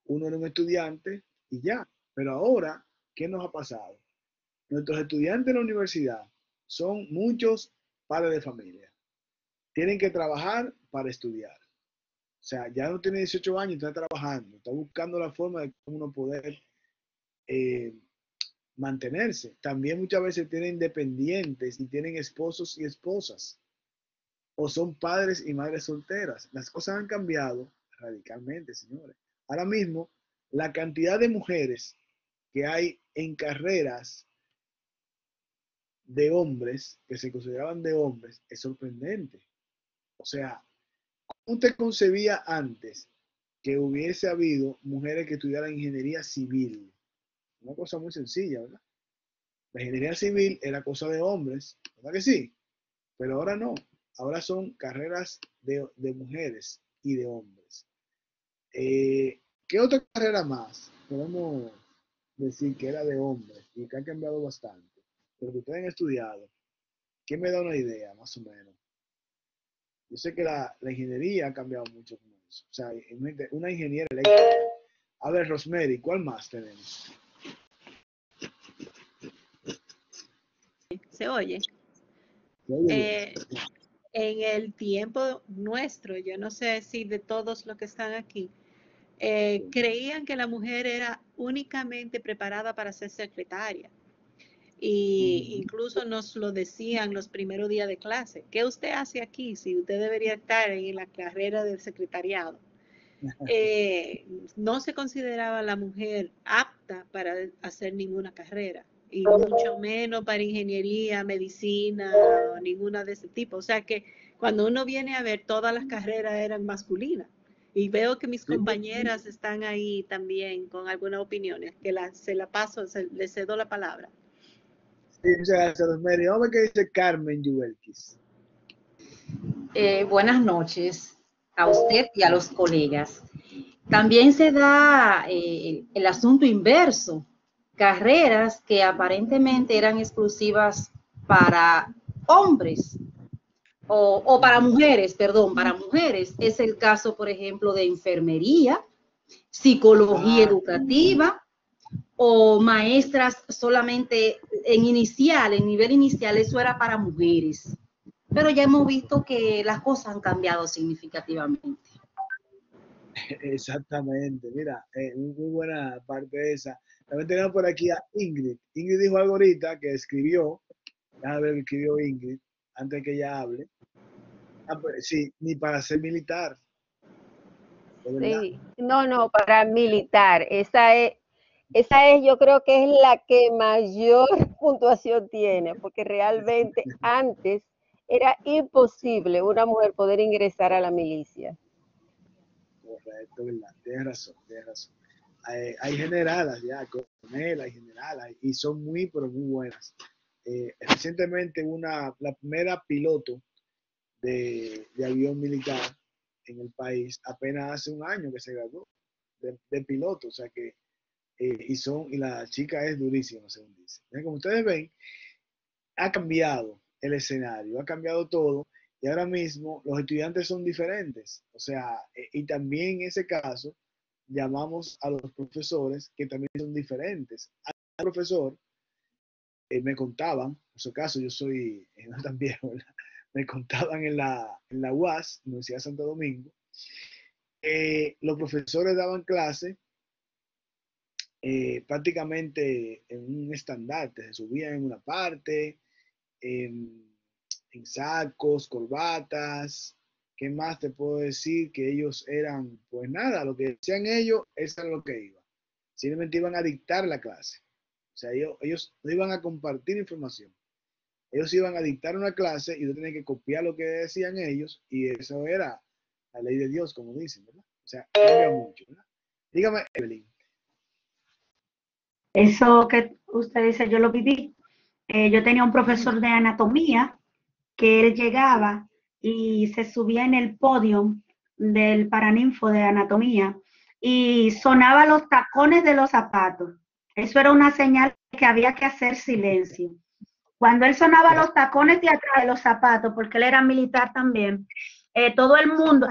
uno era un estudiante y ya. Pero ahora, ¿qué nos ha pasado? Nuestros estudiantes en la universidad son muchos padres de familia. Tienen que trabajar para estudiar. O sea, ya no tiene 18 años, está trabajando, está buscando la forma de cómo uno poder mantenerse. También muchas veces tienen dependientes y tienen esposos y esposas. O son padres y madres solteras. Las cosas han cambiado radicalmente, señores. Ahora mismo, la cantidad de mujeres que hay en carreras de hombres, que se consideraban de hombres, es sorprendente. O sea, ¿cómo usted concebía antes que hubiese habido mujeres que estudiaran ingeniería civil? Una cosa muy sencilla, ¿verdad? La ingeniería civil era cosa de hombres, ¿verdad que sí? Pero ahora no. Ahora son carreras de mujeres y de hombres. ¿Qué otra carrera más podemos decir que era de hombres y que ha cambiado bastante? Pero que ustedes han estudiado. ¿Quién me da una idea, más o menos? Yo sé que la ingeniería ha cambiado mucho con eso. O sea, una ingeniera eléctrica. A ver, Rosemary, ¿cuál más tenemos? ¿Se oye? ¿Se oye bien? En el tiempo nuestro, yo no sé si de todos los que están aquí, creían que la mujer era únicamente preparada para ser secretaria. Y incluso nos lo decían los primeros días de clase. ¿Qué usted hace aquí si usted debería estar en la carrera del secretariado? No se consideraba la mujer apta para hacer ninguna carrera, y mucho menos para ingeniería, medicina, o ninguna de ese tipo. O sea que cuando uno viene a ver, todas las carreras eran masculinas. Y veo que mis compañeras están ahí también con algunas opiniones, que se la paso, les cedo la palabra. Sí, muchas gracias, Rosemary. Vamos a ver qué dice Carmen Yuvelkis. Buenas noches a usted y a los colegas. También se da el asunto inverso, carreras que aparentemente eran exclusivas para hombres o para mujeres, perdón, para mujeres. Es el caso, por ejemplo, de enfermería, psicología educativa o maestras solamente en nivel inicial, eso era para mujeres. Pero ya hemos visto que las cosas han cambiado significativamente. Exactamente, mira, muy buena parte esa. También tenemos por aquí a Ingrid. Ingrid dijo algo ahorita que escribió, déjame ver qué escribió Ingrid, antes que ella hable. Pues, sí, ni para ser militar. Sí, no, para militar. Esa es, yo creo que es la que mayor puntuación tiene, porque realmente antes era imposible una mujer poder ingresar a la milicia. Correcto, ¿verdad? Tienes razón, tienes razón. Hay generalas ya, coronel, hay generalas, y son muy, pero muy buenas. Recientemente la primera piloto de avión militar en el país, apenas hace un año que se graduó de piloto, o sea que, y la chica es durísima, según dice. Como ustedes ven, ha cambiado el escenario, ha cambiado todo, Y ahora mismo los estudiantes son diferentes. O sea, y también en ese caso llamamos a los profesores que también son diferentes. Al profesor me contaban, en su caso yo soy no tan viejo, ¿verdad? Me contaban en la UAS, Universidad de Santo Domingo, los profesores daban clase prácticamente en un estandarte, se subían en una parte, en sacos, corbatas. ¿Qué más te puedo decir? Que ellos eran, pues nada, lo que decían ellos, eso era lo que iba. Simplemente iban a dictar la clase. O sea, ellos no iban a compartir información. Ellos iban a dictar una clase y tú tenías que copiar lo que decían ellos, y eso era la ley de Dios, como dicen, ¿verdad? O sea, cambia mucho, ¿verdad? Dígame, Evelyn. Eso que usted dice, yo lo viví. Yo tenía un profesor de anatomía que él llegaba y se subía en el podio del paraninfo de anatomía y sonaba los tacones de los zapatos. Eso era una señal que había que hacer silencio. Cuando él sonaba los tacones de atrás de los zapatos, porque él era militar también, todo el mundo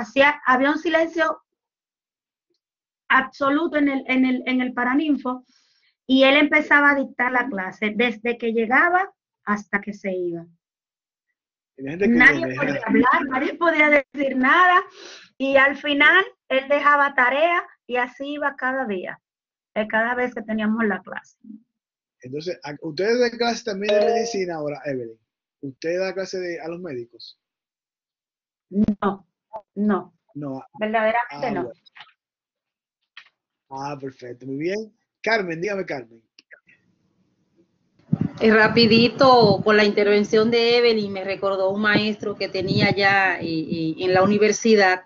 había un silencio absoluto en el paraninfo, y él empezaba a dictar la clase desde que llegaba hasta que se iba. Nadie podía hablar, nadie podía decir nada, y al final él dejaba tarea y así iba cada día, cada vez que teníamos la clase. Entonces, ¿ustedes dan clase también de medicina ahora, Evelyn? ¿Usted da clase a los médicos? No, verdaderamente no. Bueno. Perfecto, muy bien. Carmen, dígame, Carmen. Rapidito, con la intervención de Evelyn, me recordó un maestro que tenía ya en la universidad,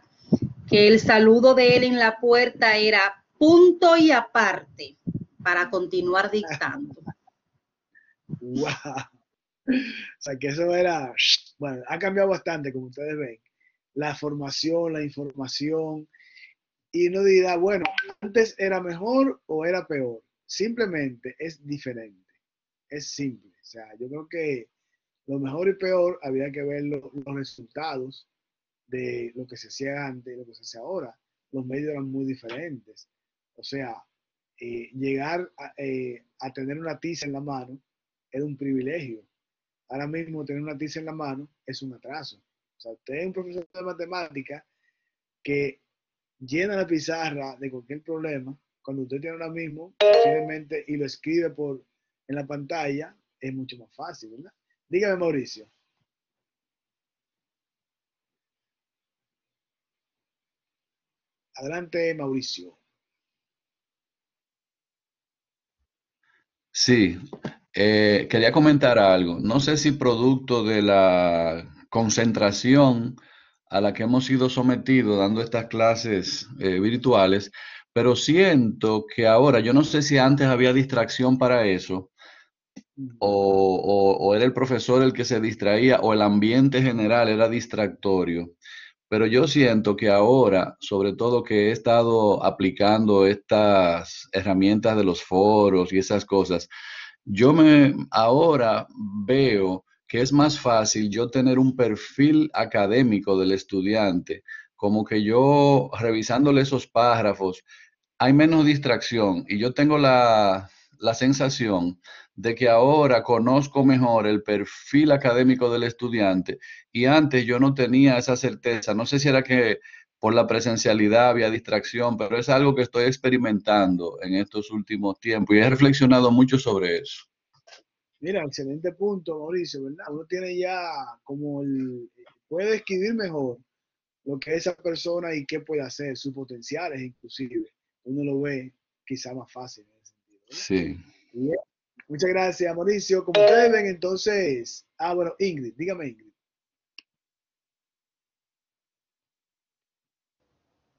que el saludo de él en la puerta era punto y aparte para continuar dictando. Wow. O sea, que eso era, bueno, ha cambiado bastante, como ustedes ven. La formación, la información, y uno dirá, bueno, antes era mejor o era peor. Simplemente es diferente, es simple. O sea, yo creo que lo mejor y peor había que ver los resultados de lo que se hacía antes y lo que se hace ahora. Los medios eran muy diferentes. O sea, llegar a tener una tiza en la mano era un privilegio. Ahora mismo tener una tiza en la mano es un atraso. O sea, usted es un profesor de matemática que llena la pizarra de cualquier problema. Cuando usted tiene ahora mismo, posiblemente, y lo escribe en la pantalla, es mucho más fácil, ¿verdad? Dígame, Mauricio. Adelante, Mauricio. Sí, quería comentar algo. No sé si producto de la concentración a la que hemos sido sometidos dando estas clases virtuales, pero siento que ahora, yo no sé si antes había distracción para eso, o era el profesor el que se distraía, o el ambiente general era distractorio. Pero yo siento que ahora, sobre todo que he estado aplicando estas herramientas de los foros y esas cosas, ahora veo que es más fácil yo tener un perfil académico del estudiante, como que yo revisándole esos párrafos, hay menos distracción y yo tengo la sensación de que ahora conozco mejor el perfil académico del estudiante y antes yo no tenía esa certeza. No sé si era que por la presencialidad había distracción, pero es algo que estoy experimentando en estos últimos tiempos y he reflexionado mucho sobre eso. Mira, excelente punto, Mauricio, ¿verdad? Uno tiene ya puede escribir mejor lo que es esa persona y qué puede hacer, sus potenciales inclusive. Uno lo ve quizá más fácil en ese sentido, ¿verdad? Sí. Bien. Muchas gracias, Mauricio. Como ustedes ven, entonces, bueno, Ingrid, dígame, Ingrid.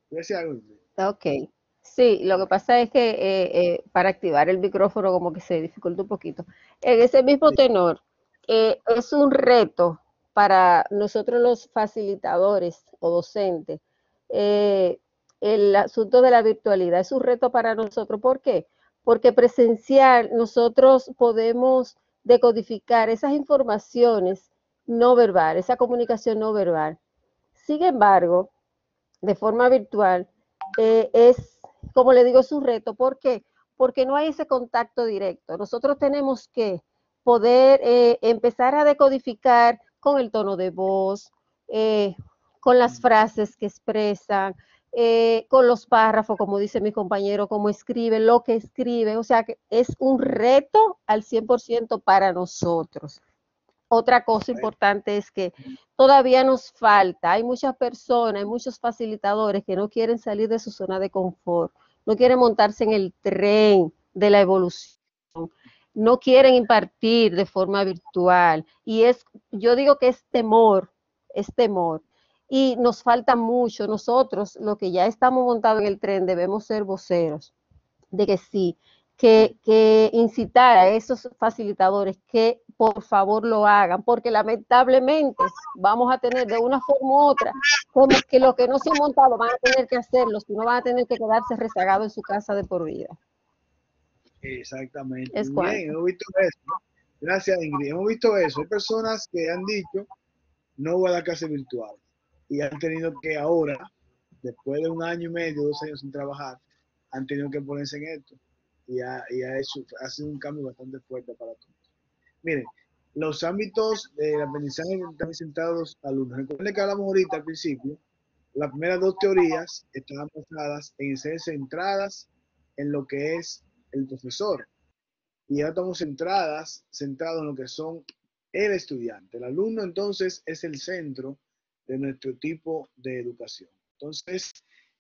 ¿Qué decía algo, Ingrid? Ok. Sí, lo que pasa es que para activar el micrófono como que se dificulta un poquito. En ese mismo tenor, es un reto para nosotros los facilitadores o docentes, el asunto de la virtualidad es un reto para nosotros. ¿Por qué? Porque presencial nosotros podemos decodificar esas informaciones no verbal, esa comunicación no verbal. Sin embargo, de forma virtual, es, como le digo, es un reto. ¿Por qué? Porque no hay ese contacto directo. Nosotros tenemos que poder empezar a decodificar con el tono de voz, eh, con las frases que expresan, con los párrafos, como dice mi compañero, cómo escribe, lo que escribe. O sea, que es un reto al 100% para nosotros. Otra cosa importante es que todavía nos falta, hay muchas personas, hay muchos facilitadores que no quieren salir de su zona de confort, no quieren montarse en el tren de la evolución, no quieren impartir de forma virtual. Y yo digo que es temor. Y nos falta mucho. Nosotros, los que ya estamos montados en el tren, debemos ser voceros de que sí, que incitar a esos facilitadores que por favor lo hagan, porque lamentablemente vamos a tener de una forma u otra, como que los que no se han montado van a tener que hacerlo, si no van a tener que quedarse rezagados en su casa de por vida. Exactamente. Es Bien, cuanto. hemos visto eso. Gracias, Ingrid. Hemos visto eso. Hay personas que han dicho, no voy a la clase virtual. Y han tenido que ahora, después de 1 año y medio, 2 años sin trabajar, han tenido que ponerse en esto. Y ha sido un cambio bastante fuerte para todos. Miren, los ámbitos del aprendizaje están centrados a alumnos. Recuerden que hablamos ahorita al principio, las primeras 2 teorías estaban basadas en ser centradas en lo que es el profesor. Y ahora estamos centrados en lo que son el estudiante. El alumno entonces es el centro de nuestro tipo de educación. Entonces,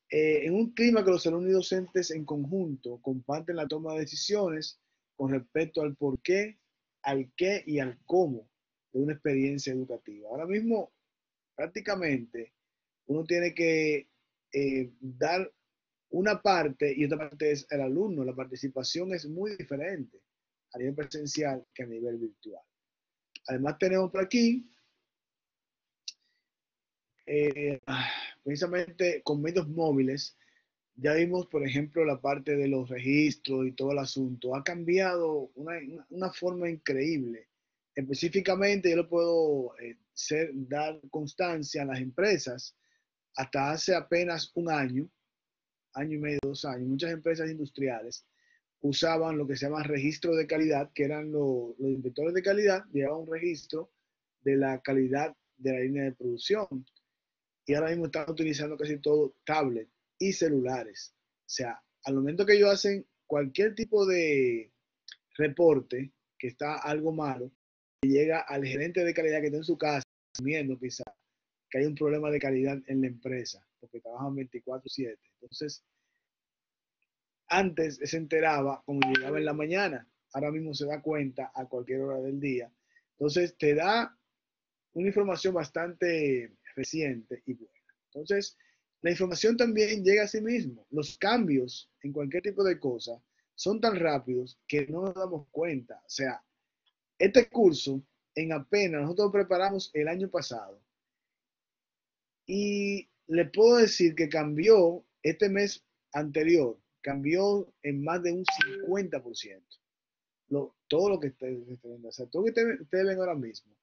en un clima que los alumnos y docentes en conjunto comparten la toma de decisiones con respecto al por qué, al qué y al cómo de una experiencia educativa. Ahora mismo, prácticamente, uno tiene que dar una parte y otra parte es el alumno. La participación es muy diferente a nivel presencial que a nivel virtual. Además tenemos por aquí, precisamente con medios móviles, ya vimos, por ejemplo, la parte de los registros y todo el asunto. Ha cambiado una forma increíble. Específicamente, yo le puedo dar constancia a las empresas. Hasta hace apenas 1 año y medio, 2 años, muchas empresas industriales usaban lo que se llama registro de calidad, que eran los inspectores de calidad, llevaban un registro de la calidad de la línea de producción. Y ahora mismo están utilizando casi todo tablet y celulares. O sea, al momento que ellos hacen cualquier tipo de reporte que está algo malo, llega al gerente de calidad que está en su casa, asumiendo quizá que hay un problema de calidad en la empresa, porque trabajan 24/7. Entonces, antes se enteraba como llegaba en la mañana, ahora mismo se da cuenta a cualquier hora del día. Entonces, te da una información bastante reciente y buena. Entonces, la información también llega a sí mismo. Los cambios en cualquier tipo de cosa son tan rápidos que no nos damos cuenta. O sea, este curso en apenas nosotros preparamos el año pasado y le puedo decir que cambió este mes anterior, cambió en más de un 50%. Todo lo que ustedes ven, o sea, todo lo que ustedes ven ahora mismo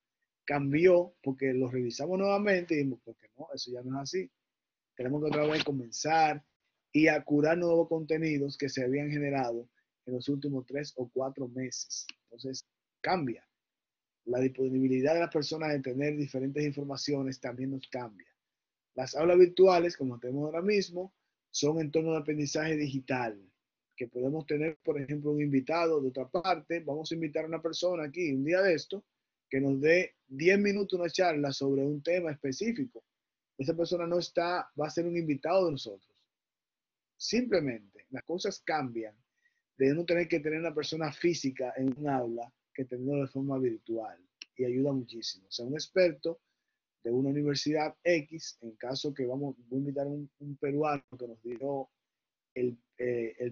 cambió porque lo revisamos nuevamente y dijimos, ¿por qué no? Eso ya no es así. Tenemos que otra vez comenzar y a curar nuevos contenidos que se habían generado en los últimos 3 o 4 meses. Entonces, cambia. La disponibilidad de las personas de tener diferentes informaciones también nos cambia. Las aulas virtuales, como tenemos ahora mismo, son entornos de aprendizaje digital, que podemos tener, por ejemplo, un invitado de otra parte. Vamos a invitar a una persona aquí un día de esto que nos dé 10 minutos una charla sobre un tema específico. Esa persona no está, va a ser un invitado de nosotros. Simplemente las cosas cambian de no tener que tener una persona física en un aula que tenerlo de forma virtual y ayuda muchísimo. O sea, un experto de una universidad X, en caso que voy a invitar a un peruano que nos dio el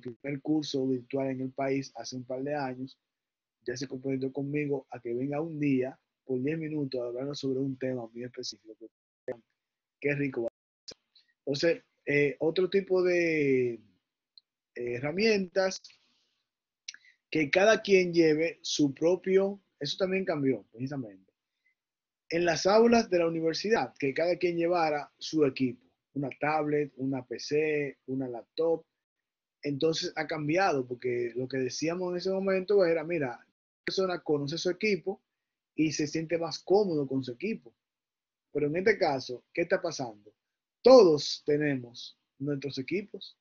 primer curso virtual en el país hace un par de años, ya se comprometió conmigo a que venga un día por 10 minutos a hablar sobre un tema muy específico. Qué rico. Entonces, otro tipo de herramientas, que cada quien lleve su propio, eso también cambió precisamente. en las aulas de la universidad, que cada quien llevara su equipo, una tablet, una PC, una laptop. Entonces ha cambiado, porque lo que decíamos en ese momento era, mira, la persona conoce su equipo y se siente más cómodo con su equipo. Pero en este caso, ¿qué está pasando? Todos tenemos nuestros equipos.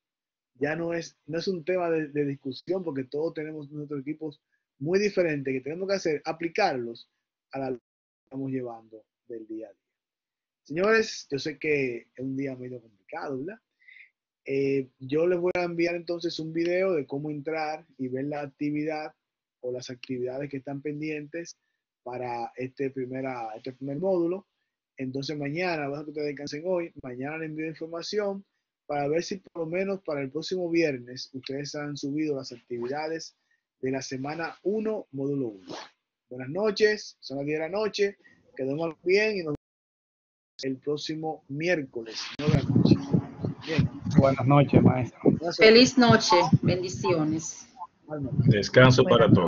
Ya no es un tema de discusión, porque todos tenemos nuestros equipos muy diferentes que tenemos que hacer, aplicarlos a la que estamos llevando del día a día. Señores, yo sé que es un día medio complicado, ¿verdad? Yo les voy a enviar entonces un video de cómo entrar y ver la actividad o las actividades que están pendientes para este primer módulo. Entonces mañana, vas a que ustedes descansen hoy, mañana les envío información para ver si por lo menos para el próximo viernes ustedes han subido las actividades de la semana 1, módulo 1. Buenas noches, son las 10 de la noche, que duerman bien y nos vemos el próximo miércoles, 9 de la noche. Bien. Buenas noches, maestro. Feliz noche, bendiciones. Descanso para todos.